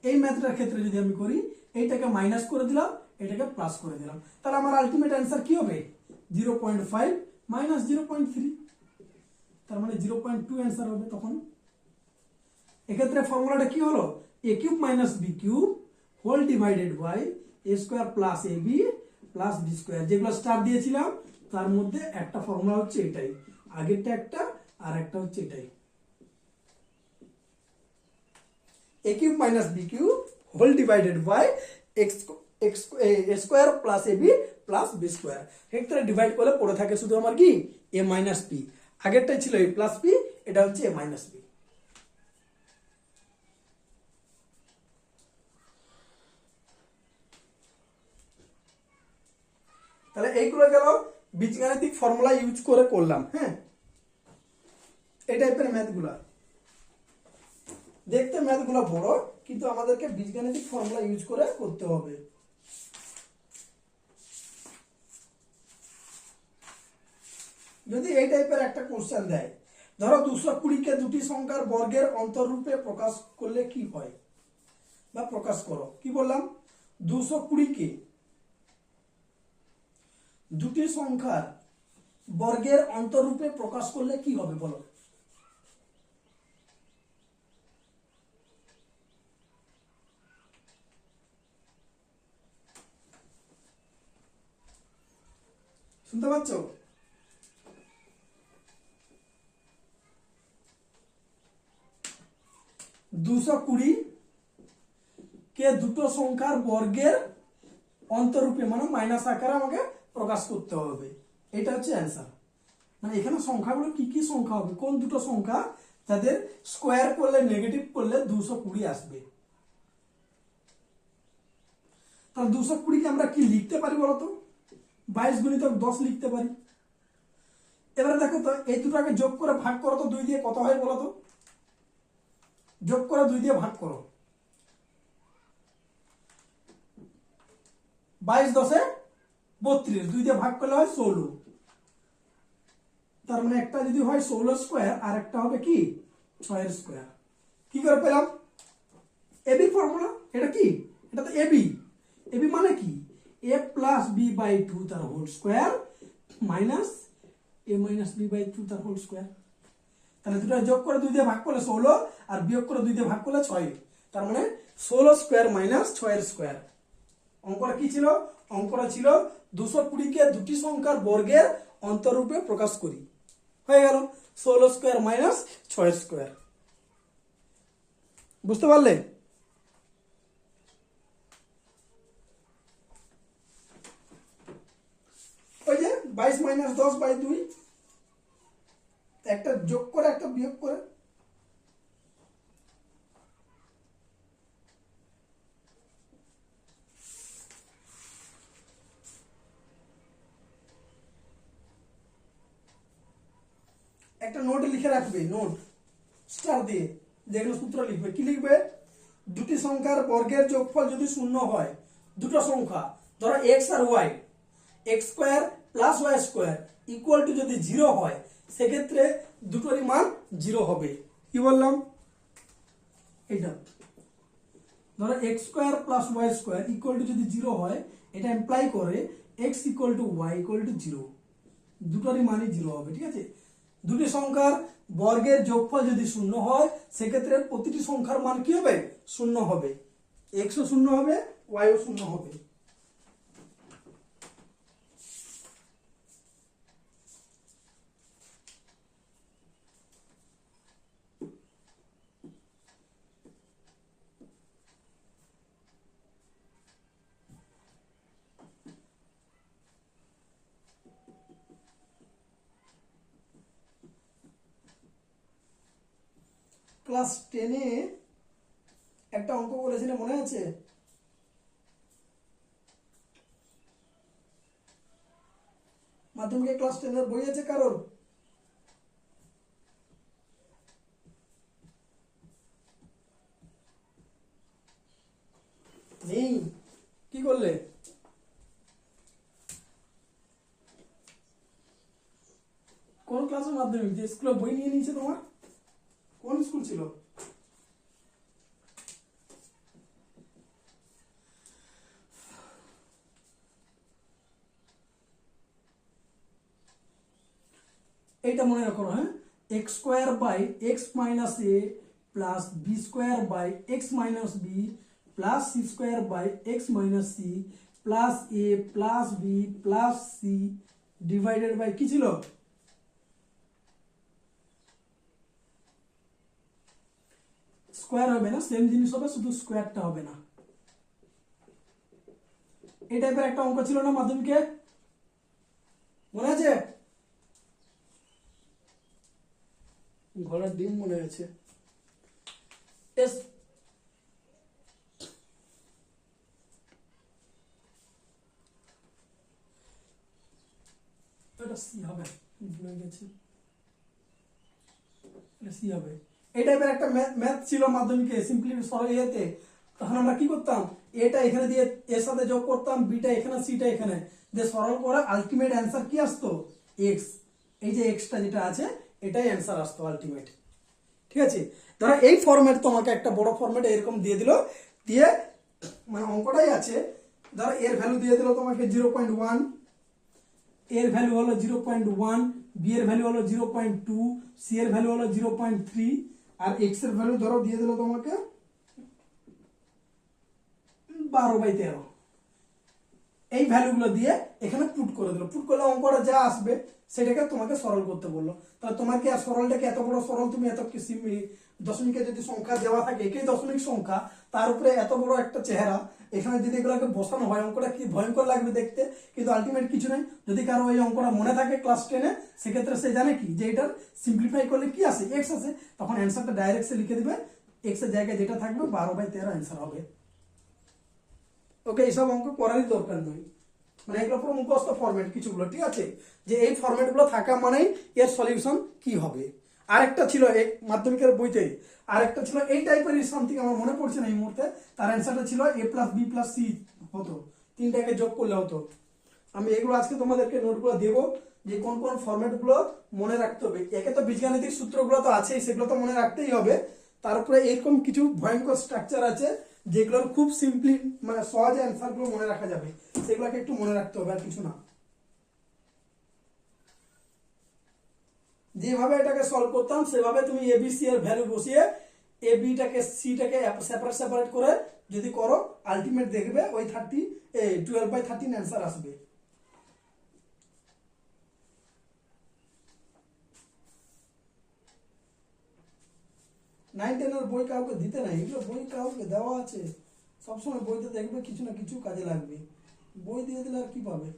এই ম্যাথটার ক্ষেত্রে যদি আমি করি, এইটাকে মাইনাস করে দিলাম, এটাকে প্লাস করে দিলাম, তাহলে আমার আলটিমেট অ্যান্সার কি হবে 0.5 মাইনাস 0.3, তার মানে 0.2 অ্যান্সার হবে তখন। এক্ষেত্রে ফর্মুলাটা কি হলো, A cube minus B cube whole divided by A square plus A B plus B square, যেগুলো স্টার দিয়েছিলাম তার মধ্যে একটা ফর্মুলা হচ্ছে এটাই, আগেরটা একটা আর একটা হচ্ছে এটাই, a cube minus B cube whole divided by x x square plus A B plus B square. ক্ষেত্রে ডিভাইড করলে পড়ে থাকে শুধু আমার কি এ মাইনাস পি, আগেরটাই ছিল এ প্লাস পি, এটা হচ্ছে এ মাইনাস পি। তাহলে এইগুলো গেল বীজগাণিতিক ফর্মুলা ইউজ করে করলাম। হ্যাঁ, এই টাইপের ম্যাথগুলা দেখতে ম্যাথগুলো বড়, কিন্তু আমাদেরকে বীজগাণিতিক ফর্মুলা ইউজ করে করতে হবে। যদি এই টাইপের একটা কোশ্চেন দেয়, ধরো 220 কে দুটি সংখ্যার বর্গের অন্তররূপে প্রকাশ করলে কি হয়, বা প্রকাশ করো। কি বললাম, 220 কে দুটি সংখ্যার বর্গের অন্তররূপে প্রকাশ করলে কি হবে বলো। শুনতে পাচ্ছ? 220 কে দুটো সংখ্যার বর্গের অন্তরূপে মানে মাইনাস আকারে আমাকে প্রকাশ করতে হবে, এটা হচ্ছে অ্যান্সার। মানে এখানে সংখ্যাগুলো কি কি সংখ্যা হবে, কোন দুটো সংখ্যা যাদের স্কোয়ার করলে নেগেটিভ করলে 220 আসবে। তাহলে 220 কে আমরা কি লিখতে পারি বলতো, 22 গুণিতক 10 লিখতে পারি। এবারে দেখো তো এই দুটোকে যোগ করে ভাগ করো তো 2 দিয়ে, কত হয় বলতো, যোগ করে 2 দিয়ে ভাগ করো, 22 10 32, 2 দিয়ে ভাগ করলে হয় 16। তার মানে একটা যদি হয় 16 স্কোয়ার আর একটা হবে কি 6 স্কোয়ার। কি করে পেলাম, এবি ফর্মুলা। এটা কি, এটা তো এবি। এবি মানে কি, এ প্লাস বি বাই 2 তার whole square minus A minus b by 2 তার হোল স্কোয়ার। তাহলে দুটো যোগ করে 2 দিয়ে ভাগ করলে 16 আর বিয়োগ করে 2 দিয়ে ভাগ করলে 6, তার মানে 16 স্কোয়ার মাইনাস 6 স্কোয়ার। অঙ্কটা কি ছিল, অঙ্কটা ছিল 220 কে দুটি সংখ্যার বর্গের অন্তররূপে প্রকাশ করি। হয়ে গেল 16 স্কোয়ার মাইনাস 6 স্কোয়ার। বুঝতে পারলে? ওই যে 22 মাইনাস 10 বাই 2, একটা যোগ করে একটা বিয়োগ করে। একটা নোট লিখে রাখবে, নোট স্টার দিয়ে, যেগুলো সূত্র লিখবে। কি লিখবে, দুটি সংখ্যার বর্গের যোগফল যদি শূন্য হয়, দুটো সংখ্যা ধরো এক্স আর y, x square plus y square equal to যদি 0 হয়, সেক্ষেত্রে দুটোরই মান 0 হবে। কি বললাম, এটা ধরো x square plus y square equal to যদি 0 হয়, এটা এমপ্লাই করে x equal to y equal to 0, দুটোরই মানই 0 হবে। ঠিক আছে, দুটি সংখ্যার বর্গের যোগফল যদি শূন্য হয়, সেক্ষেত্রে প্রতিটি সংখ্যার মান কি হবে, শূন্য হবে। এক্সও শূন্য হবে, ওয়াইও শূন্য হবে। ক্লাস 10-এ একটা অঙ্ক বলেছিল, মনে আছে? মাধ্যমিকে ক্লাস 10-এর বই আছে কারোর? নেই? কি করলে? কোন ক্লাসের মাধ্যমিক, যে স্কুলে বই নিয়ে নিয়েছে তোমার, কোন স্কুল ছিল? এটা মনে রাখো। হ্যাঁ, x square by x minus a plus B square by x minus B plus c square by x minus c plus a plus B plus c divided by কি ছিল, স্কোয়ার হবে না, সেম জিনিস হবে, শুধু স্কোয়ারটা হবে না। এই টাইপের একটা অঙ্ক ছিল না মাধ্যমিকে, মনে আছে? ঘোড়ার ডিম মনে আছে। এস এটা সি হবে, ভুলে গেছি, এটা সি হবে। এই টাইপের একটা ম্যাথ ছিল মাধ্যমিকে, সিম্পলি সরল ইয়েতে। তখন আমরা কি করতাম, এটা এখানে দিয়ে এর সাথে যোগ করতাম, বিটা এখানে, সিটা এখানে দিয়ে সরল করে আলটিমেট অ্যান্সার কি আসতো, এক্স। এই যে এক্সটা যেটা আছে এটাই অ্যান্সার আসতো আলটিমেট। ঠিক আছে, ধরো এই ফরম্যাট তোমাকে একটা বড় ফরম্যাট এরকম দিয়ে দিল, দিয়ে মানে অঙ্কটাই আছে, ধরো এর ভ্যালু দিয়ে দিল তোমাকে 0.1, এর ভ্যালু হলো 0.1, বি এর ভ্যালু হলো 0.2, সি এর ভ্যালু হলো 0.3, আর এক্স এর ভ্যালু ধরো দিয়ে দিল তোমাকে 12/13। এই ভ্যালুগুলো দিয়ে এখানে পুট করে দিল, পুট করলে অঙ্কটা যা আসবে সেটাকে তোমাকে সরল করতে বললো। তাহলে তোমাকে আর সরলটাকে এত বড় সরল, তুমি এত দশমিকে যদি সংখ্যা দেওয়া থাকে, একই দশমিক সংখ্যা, তার উপরে এত বড় একটা চেহারা, এখানে যদি এগুলোকে বসানো হয় অঙ্কটা কি ভয়ঙ্কর লাগবে দেখতে, কিন্তু আলটিমেট কিছু নেই। যদি কারো এই অঙ্কটা মনে থাকে ক্লাস 10-এ, সেক্ষেত্রে সে জানে কি যে এটার সিম্পলিফাই করলে কি আসে, এক্স আসে, তখন অ্যান্সারটা ডাইরেক্ট সে লিখে দিবে, এক্স এর জায়গায় যেটা থাকবে 12/13 অ্যান্সার হবে। ওকে, এইসব অঙ্ক করারই দরকার নেই, মানে এগুলো পুরো মুখস্থ ফরম্যাট কিছুগুলো, ঠিক আছে, যে এই ফরম্যাটগুলো থাকা মানেই এর সলিউশন কি হবে। আরেকটা ছিল এই মাধ্যমিকের বইতে, আরেকটা ছিল এই টাইপের সামথিং, আমার মনে পড়ছে না এই মুহূর্তে, তার অ্যান্সারটা ছিল a+b+c হতো, তিনটাকে যোগ করলে হতো। আমি এগুলো আজকে তোমাদেরকে নোটগুলো দেবো, যে কোন কোন ফরম্যাটগুলো মনে রাখতে হবে। একে তো বীজগাণিতিক সূত্রগুলো তো আছেই, সেগুলো তো মনে রাখতেই হবে, তারপরে এরকম কিছু ভয়ঙ্কর স্ট্রাকচার আছে যেগুলোর খুব সিম্পলি মানে সহজে অ্যান্সারগুলো মনে রাখা যাবে, সেগুলোকে একটু মনে রাখতে হবে, আর কিছু না। যেভাবে এটাকে সলভ করতাম সেভাবে তুমি এবিসি এর ভ্যালু বসিয়ে এ বিটাকে সিটাকে সেপারেট সেপারেট করে যদি করো, আলটিমেট দেখবে ওই 12/13 অ্যান্সার আসবে। 9-10 এর বই কাউকে দিতে নাই, এগুলো বই কাউকে দেওয়া আছে, সবসময় বইতে দেখবে কিছু না কিছু কাজে লাগবে, বই দিয়ে দিলে আর কি পাবে।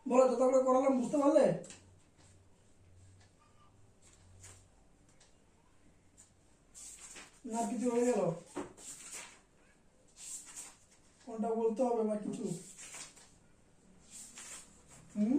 বলো, যত করে করালাম বুঝতে পারলে? না কিছু হয়ে গেল? কোনটা বলতে হবে বা কিছু? হুম,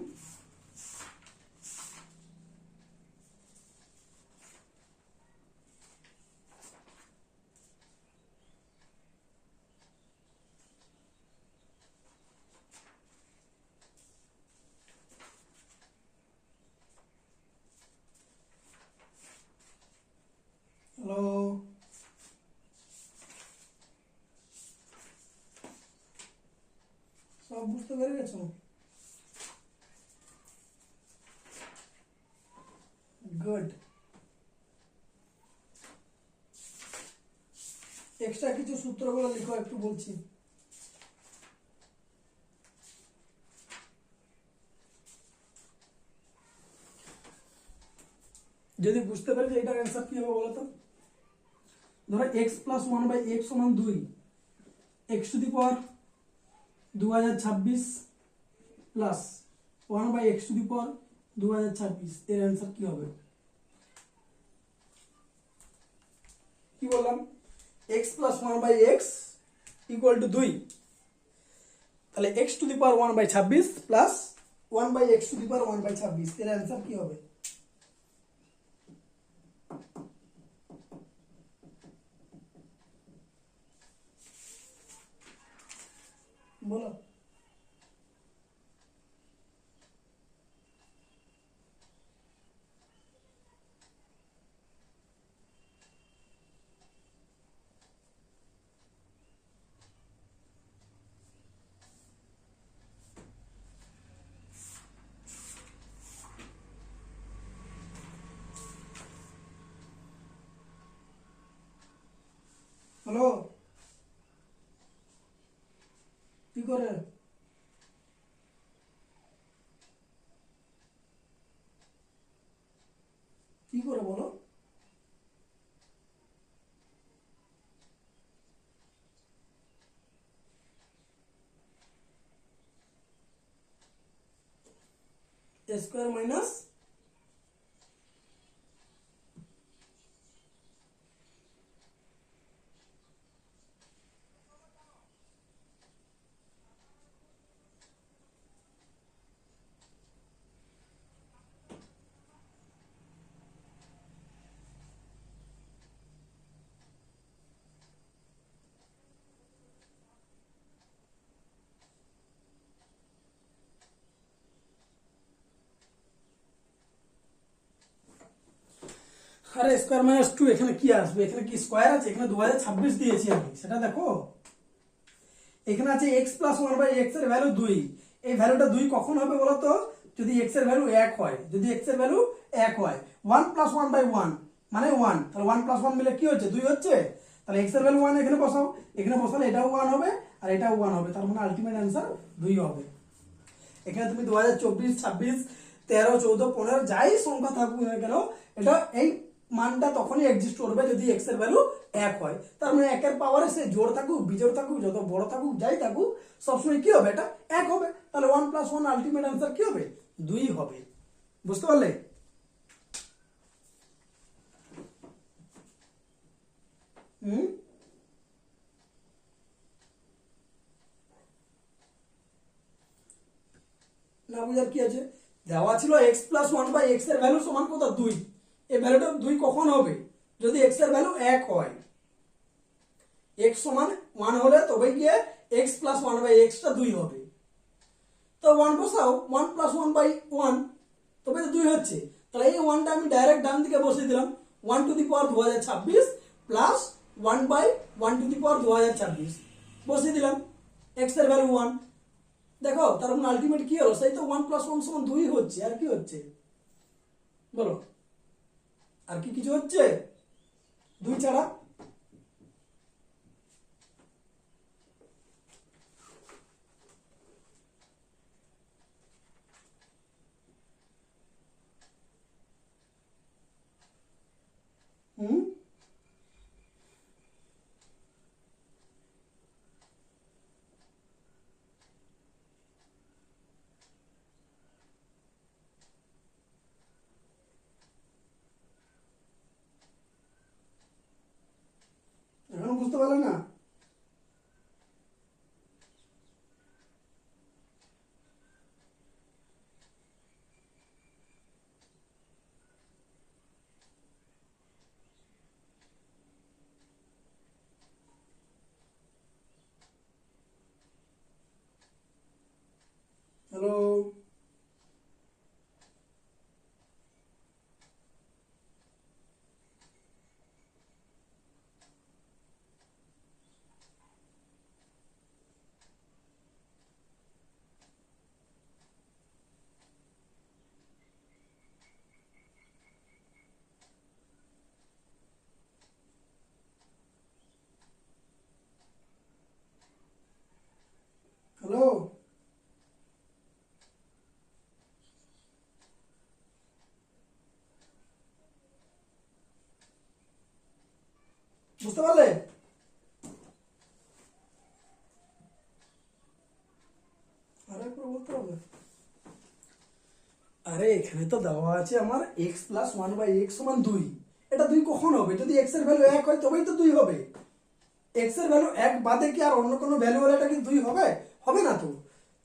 হ্যালো, সব বুঝতে পেরে গেছো? গুড। এক্সট্রা কিছু সূত্রগুলো লিখো, একটু বলছি। যদি বুঝতে পারি যে এটার অ্যান্সার কি হবে বলো তো। ধরো x plus one by x সমান 2, X to the power 2026 plus one by X to the power 2026, এর অ্যান্সার কি হবে? কি বললাম? X plus one by X equal to 2, তাহলে X to the power 1/26 plus 1/x to the power 1/26, এর answer কি হবে? বলো। হ্যালো, কি করে? কি করে বলো? স্কোয়ার মাইনাস আরে স্কোয়ার মাইনাস 2 এখানে কি আসবে? এখানে কি স্কোয়ার আছে? এখানে 2026 দিয়েছি আমি, সেটা দেখো। এখানে আছে x plus one by x এর ভ্যালু 2, এই ভ্যালুটা 2 কখন হবে বলো তো? যদি এক্স এর ভ্যালু 1 হয়, যদি এক্স এর ভ্যালু 1 হয়। 1 প্লাস 1 বাই 1 মানে 1, তাহলে 1 প্লাস 1 মিলে কি হচ্ছে? 2 হচ্ছে। তাহলে এক্স এর ভ্যালু 1 এখানে বসাও, এখানে বসালে এটাও 1 হবে আর এটাও 1 হবে, তার মানে আলটিমেট অ্যান্সার 2 হবে। এখানে তুমি 2024, 26, 13, 14, 15 যাই সংখ্যা থাকুক না কেন, এটা এই মানটা তখনই এক্সিস্ট করবে যদি এক্স এর ভ্যালু 1 হয়। তার মানে 1 এর পাওয়ারে সে জোড় থাকুক বিজোড় থাকুক যত বড় থাকুক যাই থাকুক সবসময় কি হবে? এটা 1 হবে। তাহলে 1 প্লাস 1 আলটিমেট অ্যান্সার কি হবে? 2 হবে। বুঝতে পারলে? হুম, না বুঝার কি আছে? দেওয়া ছিল x plus one by x এর ভ্যালু সমান কত? 2। এই ভ্যালুটা 2 কখন হবে? যদি এক্স এর ভ্যালু 1 হয়। এক্স সমান 1 হলে তবে গিয়ে এক্স প্লাস ওয়ান বাই এক্সটা 2 হবে। তো 1 বসাও, 1 প্লাস 1 বাই 1, তবে তো 2 হচ্ছে। তাহলে এই 1টা আমি ডাইরেক্ট ডান দিকে বসিয়ে দিলাম, 1 to the power 2026 plus 1 by 1 to the power 2026 বসিয়ে দিলাম। এক্স এর ভ্যালু 1, দেখো তার মানে আলটিমেট কি হলো? সেই তো 1 প্লাস 1 সমান 2 হচ্ছে। আর কি হচ্ছে বলো? আর কি কিছু হচ্ছে 2 ছাড়া? হুম, বুঝতে পারলে না? হ্যালো, হ্যালো, বুঝতে পারলে? আরেকবার বলতে হবে। আরে এখানে তো দেওয়া আছে আমার x plus one by x সমান 2। এটা 2 কখন হবে? যদি x এর ভ্যালু 1 হয় তবেই তো 2 হবে। x এর ভ্যালু 1 বাদে কি আর অন্য কোনো ভ্যালু হলে এটা কি 2 হবে? হবে না তো।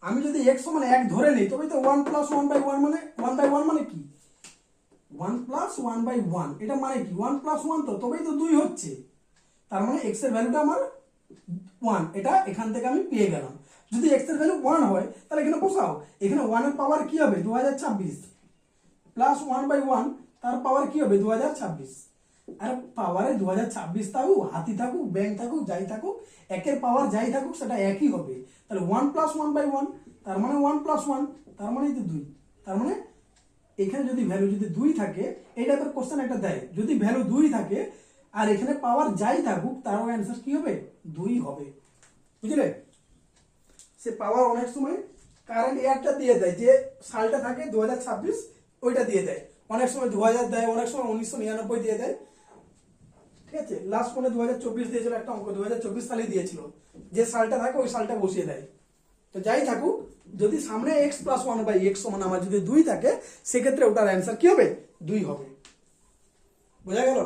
আমি যদি x সমান 1 ধরে নিই তবেই তো 1 প্লাস 1 বাই 1 মানে 1 বাই 1 মানে কি? 1 প্লাস 1 বাই 1 এটা মানে কি? 1 প্লাস 1 তো, তবেই তো 2 হচ্ছে। তার মানে x এর ভ্যালুটা আমার 1, এটা এখান থেকে আমি পেয়ে গেলাম। যদি x এর ভ্যালু 1 হয় তাহলে এখানে বসাও। এখানে 1 এর পাওয়ার কি হবে? 2026 প্লাস 1 বাই 1 তার পাওয়ার কি হবে? 2026। আর পাওয়ারে 2026 থাকুক, হাতি থাকুক, ব্যাংক থাকুক, যাই থাকুক, একের পাওয়ার যাই থাকুক সেটা একই হবে। তাহলে 1 প্লাস 1 বাই 1 তার মানে 1 প্লাস 1 তার মানে তো 2। তার মানে এখানে যদি ভ্যালু যদি 2 থাকে, এই টাইপের কোশ্চেন একটা দেয়, যদি ভ্যালু 2 থাকে আর এখানে পাওয়ার যাই থাকুক তারও অ্যান্সার কি হবে? 2 হবে। বুঝলে? সে পাওয়ার অনেক সময় কারেন্ট ইয়ারটা দিয়ে দেয়, যে সালটা থাকে 2026 ওইটা দিয়ে দেয়। অনেক সময় 2000 দেয়, অনেক সময় 1999 দিয়ে দেয়। ঠিক আছে, লাস্ট মনে 2024 দিয়েছিল একটা অঙ্ক, 2024 সালে দিয়েছিল, যে সালটা থাকে ওই সালটা বসিয়ে দেয়। তো যাই থাকুক, যদি সামনে x প্লাস 1 বাই এক্স সমান আমার যদি 2 থাকে, সেক্ষেত্রে ওটার অ্যান্সার কি হবে? 2 হবে। বোঝা গেল?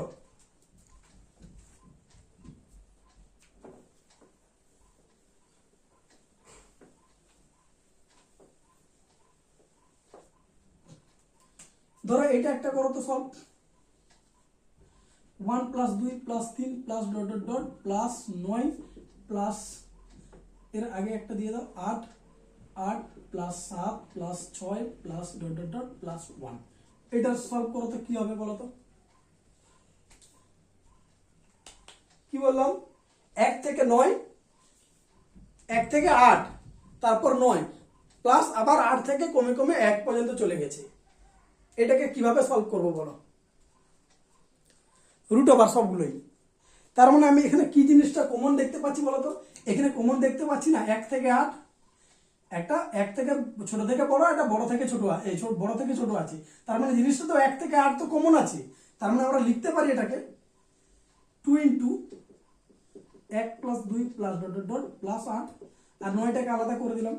ধরো এটা একটা করো তো solve. 1 plus 2 plus 3 plus dot dot dot plus 9 plus এর আগে একটা দিয়ে দাও 8 8 plus 7 plus 6 plus dot dot dot plus 1। এটা সলভ করো তো কি হবে বলো তো? কি বললাম? 1 থেকে 9, 1 থেকে 8, তারপর 9 প্লাস আবার 8 থেকে কমে কমে 1 পর্যন্ত চলে গেছে। এটাকে কিভাবে সলভ করবো বলো? রুট ওভার সবগুলোই। তার মানে আমি এখানে কি জিনিসটা কমন দেখতে পাচ্ছি বলতো? এখানে কমন দেখতে পাচ্ছি না 1 থেকে 8, একটা 1 থেকে ছোট থেকে বড়, একটা বড় থেকে ছোট, এই বড় থেকে ছোট আছে। তার মানে জিনিসটা তো 1 থেকে 8 তো কমন আছে। তার মানে আমরা লিখতে পারি এটাকে 2 into 1 plus 2 plus dot dot dot plus 8, আর 9টাকে আলাদা করে দিলাম,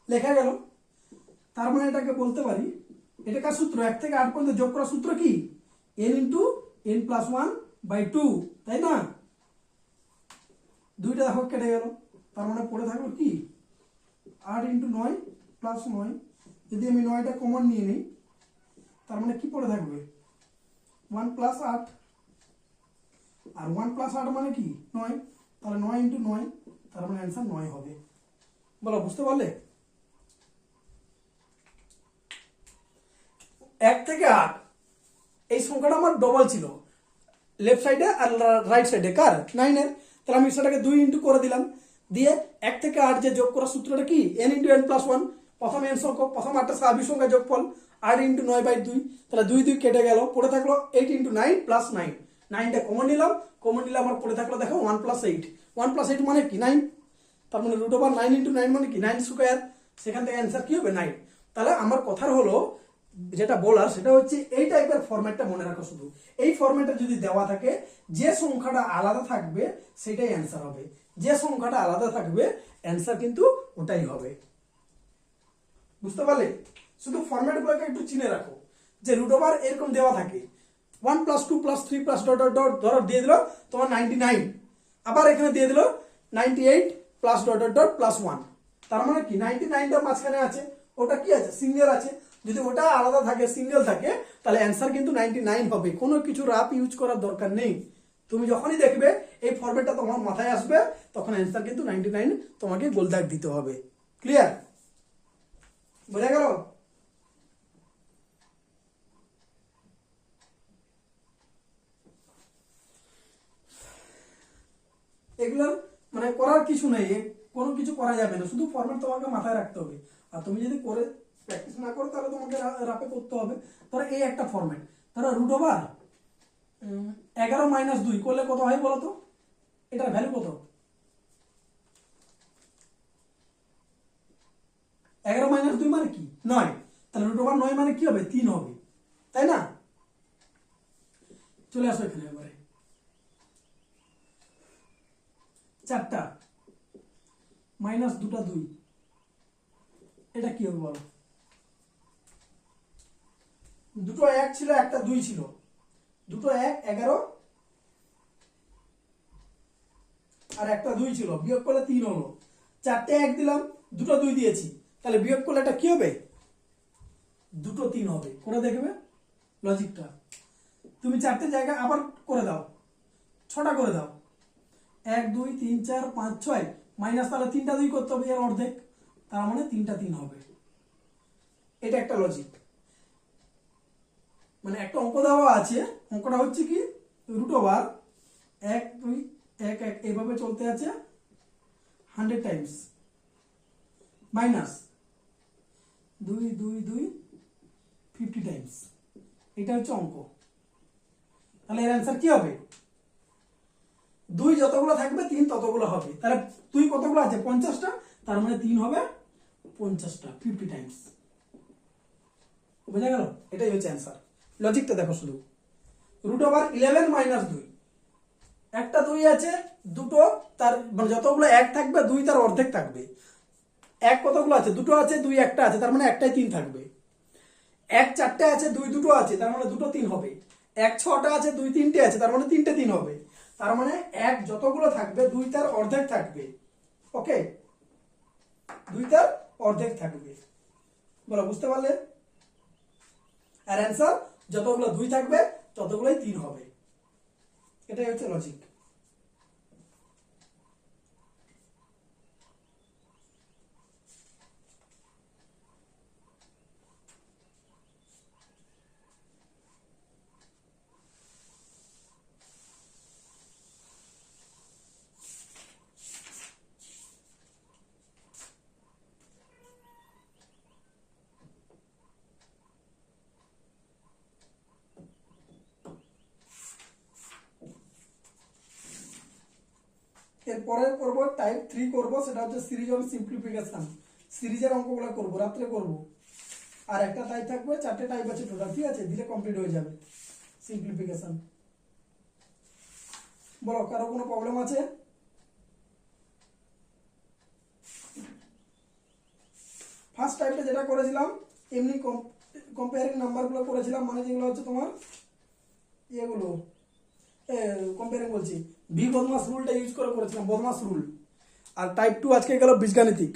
লেখা গেল। তার মানে এটাকে বলতে পারি, এটা কার সূত্র? 1 থেকে 8 পর্যন্ত যোগ করার সূত্র কি? n into n plus 1 by 2, তাই না? 2টা দেখো কেটে গেল, তার মানে পড়ে থাকলো কি? 8 ইন্টু 9 প্লাস 9। যদি আমি 9টা কমন নিয়ে নিই, তার মানে কি পড়ে থাকবে? 1 প্লাস 8, আর 1 প্লাস 8 মানে কি? 9। তাহলে 9 ইন্টু 9, তার মানে অ্যান্সার 9 হবে। বলো, বুঝতে পারলে? 1 থেকে 8 এই সংখ্যাটা আমার ডবল ছিল, লেফট সাইডে আর রাইট সাইডে কার? 9 এর। তাহলে আমি সেটাকে 2 ইন্টু করে দিলাম, দিয়ে 1 থেকে 8 যে যোগ করার সূত্রটা কি? n into n plus 1। প্রথম n সংখ্যক, প্রথম 8টা স্বাভাবিক সংখ্যা যোগফল 8 ইন্টু 9 বাই 2। তাহলে 2 2 কেটে গেল, পড়ে থাকলো 8 ইন্টু 9 প্লাস 9। 9টা কমন নিলাম, কমন নিলে আমার পড়ে থাকলো দেখো 1 প্লাস 8। 1 প্লাস 8 মানে কি? 9। তার মানে রুট ওভার 9 ইন্টু 9 মানে কি? 9 স্কোয়ার। সেখান থেকে অ্যান্সার কি হবে? 9। তাহলে আমার কথার হলো, যেটা বলার সেটা হচ্ছে এই টাইপের ফরম্যাটটা মনে রাখো। শুধু এই ফরম্যাটে যদি দেওয়া থাকে, যে সংখ্যাটা আলাদা থাকবে সেটাই অ্যান্সার হবে। যে সংখ্যাটা আলাদা থাকবে অ্যান্সার কিন্তু ওটাই হবে। বুঝতে পারলে? শুধু ফরম্যাটগুলোকে একটু চিনে রাখো, যে রুট ওভার এরকম দেওয়া থাকে 1 plus 2 plus 3 plus dot dot dot, ধরো দিয়ে দিল তোমার 99, আবার এখানে দিয়ে দিল 98 plus dot dot dot plus 1, তার মানে কি 99টা মাঝখানে আছে, ওটা কি আছে সিঙ্গেল আছে, যদি ওটা আলাদা থাকে সিঙ্গেল থাকে তাহলে অ্যান্সার কিন্তু 99 হবে, কোনো কিছু রাফ ইউজ করার দরকার নেই। তুমি যখনই দেখবে এই ফরম্যাটটা তোমার মাথায় আসবে তখন অ্যান্সার কিন্তু 99 তোমাকে গোল দাগ দিতে হবে। ক্লিয়ার? বোঝা গেল? এগুলোর মানে করার কিছু নেই, কোনো কিছু করা যাবে না, শুধু ফরম্যাট তোমাকে মাথায় রাখতে হবে। আর তুমি যদি করে প্র্যাকটিস না করো তাহলে তোমাকে রাপে করতে হবে। ধরো এই একটা ফরম্যাট, ধরো রুট ওভার 11 মাইনাস 2 করলে কত হয় বলো তো? এটার ভ্যালু কত? 11 মাইনাস 2 মানে কি 9, তাহলে রুট ওভার 9 মানে কি হবে 3 হবে, তাই না? চলে আসো এখানে এবারে 4টা মাইনাস 2টা 2, এটা কি হবে বলো? দুটো 1 ছিল একটা 2 ছিল, দুটো 1 11 আর একটা 2 ছিল, বিয়োগ করলে 3 হলো। 4টে 1 দিলাম, দুটো 2 দিয়েছি, তাহলে বিয়োগ করলে এটা কি হবে? দুটো 3 হবে। করে দেখবে লজিকটা। তুমি 4টে জায়গা আবার করে দাও, 6টা করে দাও, 1 2 3 4 5 6 মাইনাস, তাহলে 3টা 2 করতে হবে এর অর্ধেক, তার মানে 3টা 3 হবে। এটা একটা লজিক, মানে একটা অঙ্ক দেওয়া আছে, অঙ্কটা হচ্ছে কি রুট ওভার 1 2 1 1 এইভাবে চলতে আছে 100 টাইমস, মাইনাস 2 2 2 50 টাইমস, এটা হচ্ছে অঙ্ক। তাহলে এর অ্যান্সার কি হবে? 2 যতগুলো থাকবে 3 ততগুলো হবে, তাহলে 2 কতগুলো আছে 50টা, তার মানে 3 হবে 50টা 50 টাইমস। বোঝা গেল? এটাই হচ্ছে অ্যান্সার। লজিকটা দেখো শুধু, রুট ওভার 11 মাইনাস 2, একটা 2 আছে, দুটো তার মানে যতগুলো 1 থাকবে 2 তার অর্ধেক থাকবে। 1 কতগুলো আছে? দুটো আছে, 2 একটা আছে, তার মানে একটাই 3 থাকবে। 1 4টে আছে, 2 দুটো আছে, তার মানে দুটো 3 হবে। 1 6টা আছে, 2 3টে আছে, তার মানে 3টে 3 হবে। তার মানে 1 যতগুলো থাকবে 2 তার অর্ধেক থাকবে। ওকে, 2 তার অর্ধেক থাকবে। বলো বুঝতে পারলে? আর অ্যান্সার যতগুলো 2 থাকবে ততগুলোই 3 হবে। এটাই হচ্ছে লজিক। এরপরে করব টাইপ 3 করব, সেটা হচ্ছে সিরিজ অন সিম্পলিফিকেশন, সিরিজের অঙ্কগুলো করব, রাত্রে করব। আর একটা টাইপ থাকবে, 4টে টাইপ আছে টোটাল, ঠিক আছে, দিলে কমপ্লিট হয়ে যাবে সিম্পলিফিকেশন। বলো কারো কোনো প্রবলেম আছে? ফার্স্ট টাইপটা যেটা করেছিলাম এমনি কম্পেয়ারিং নাম্বারগুলো করেছিলাম, মানে যেগুলো হচ্ছে তোমার এগুলো কম্পেয়ারিং বলছি, ভি বদমাস রুলটা ইউজ করে করেছিলাম, বদমাস রুল। আর টাইপ 2 আজকে গেল বীজগাণিতিক।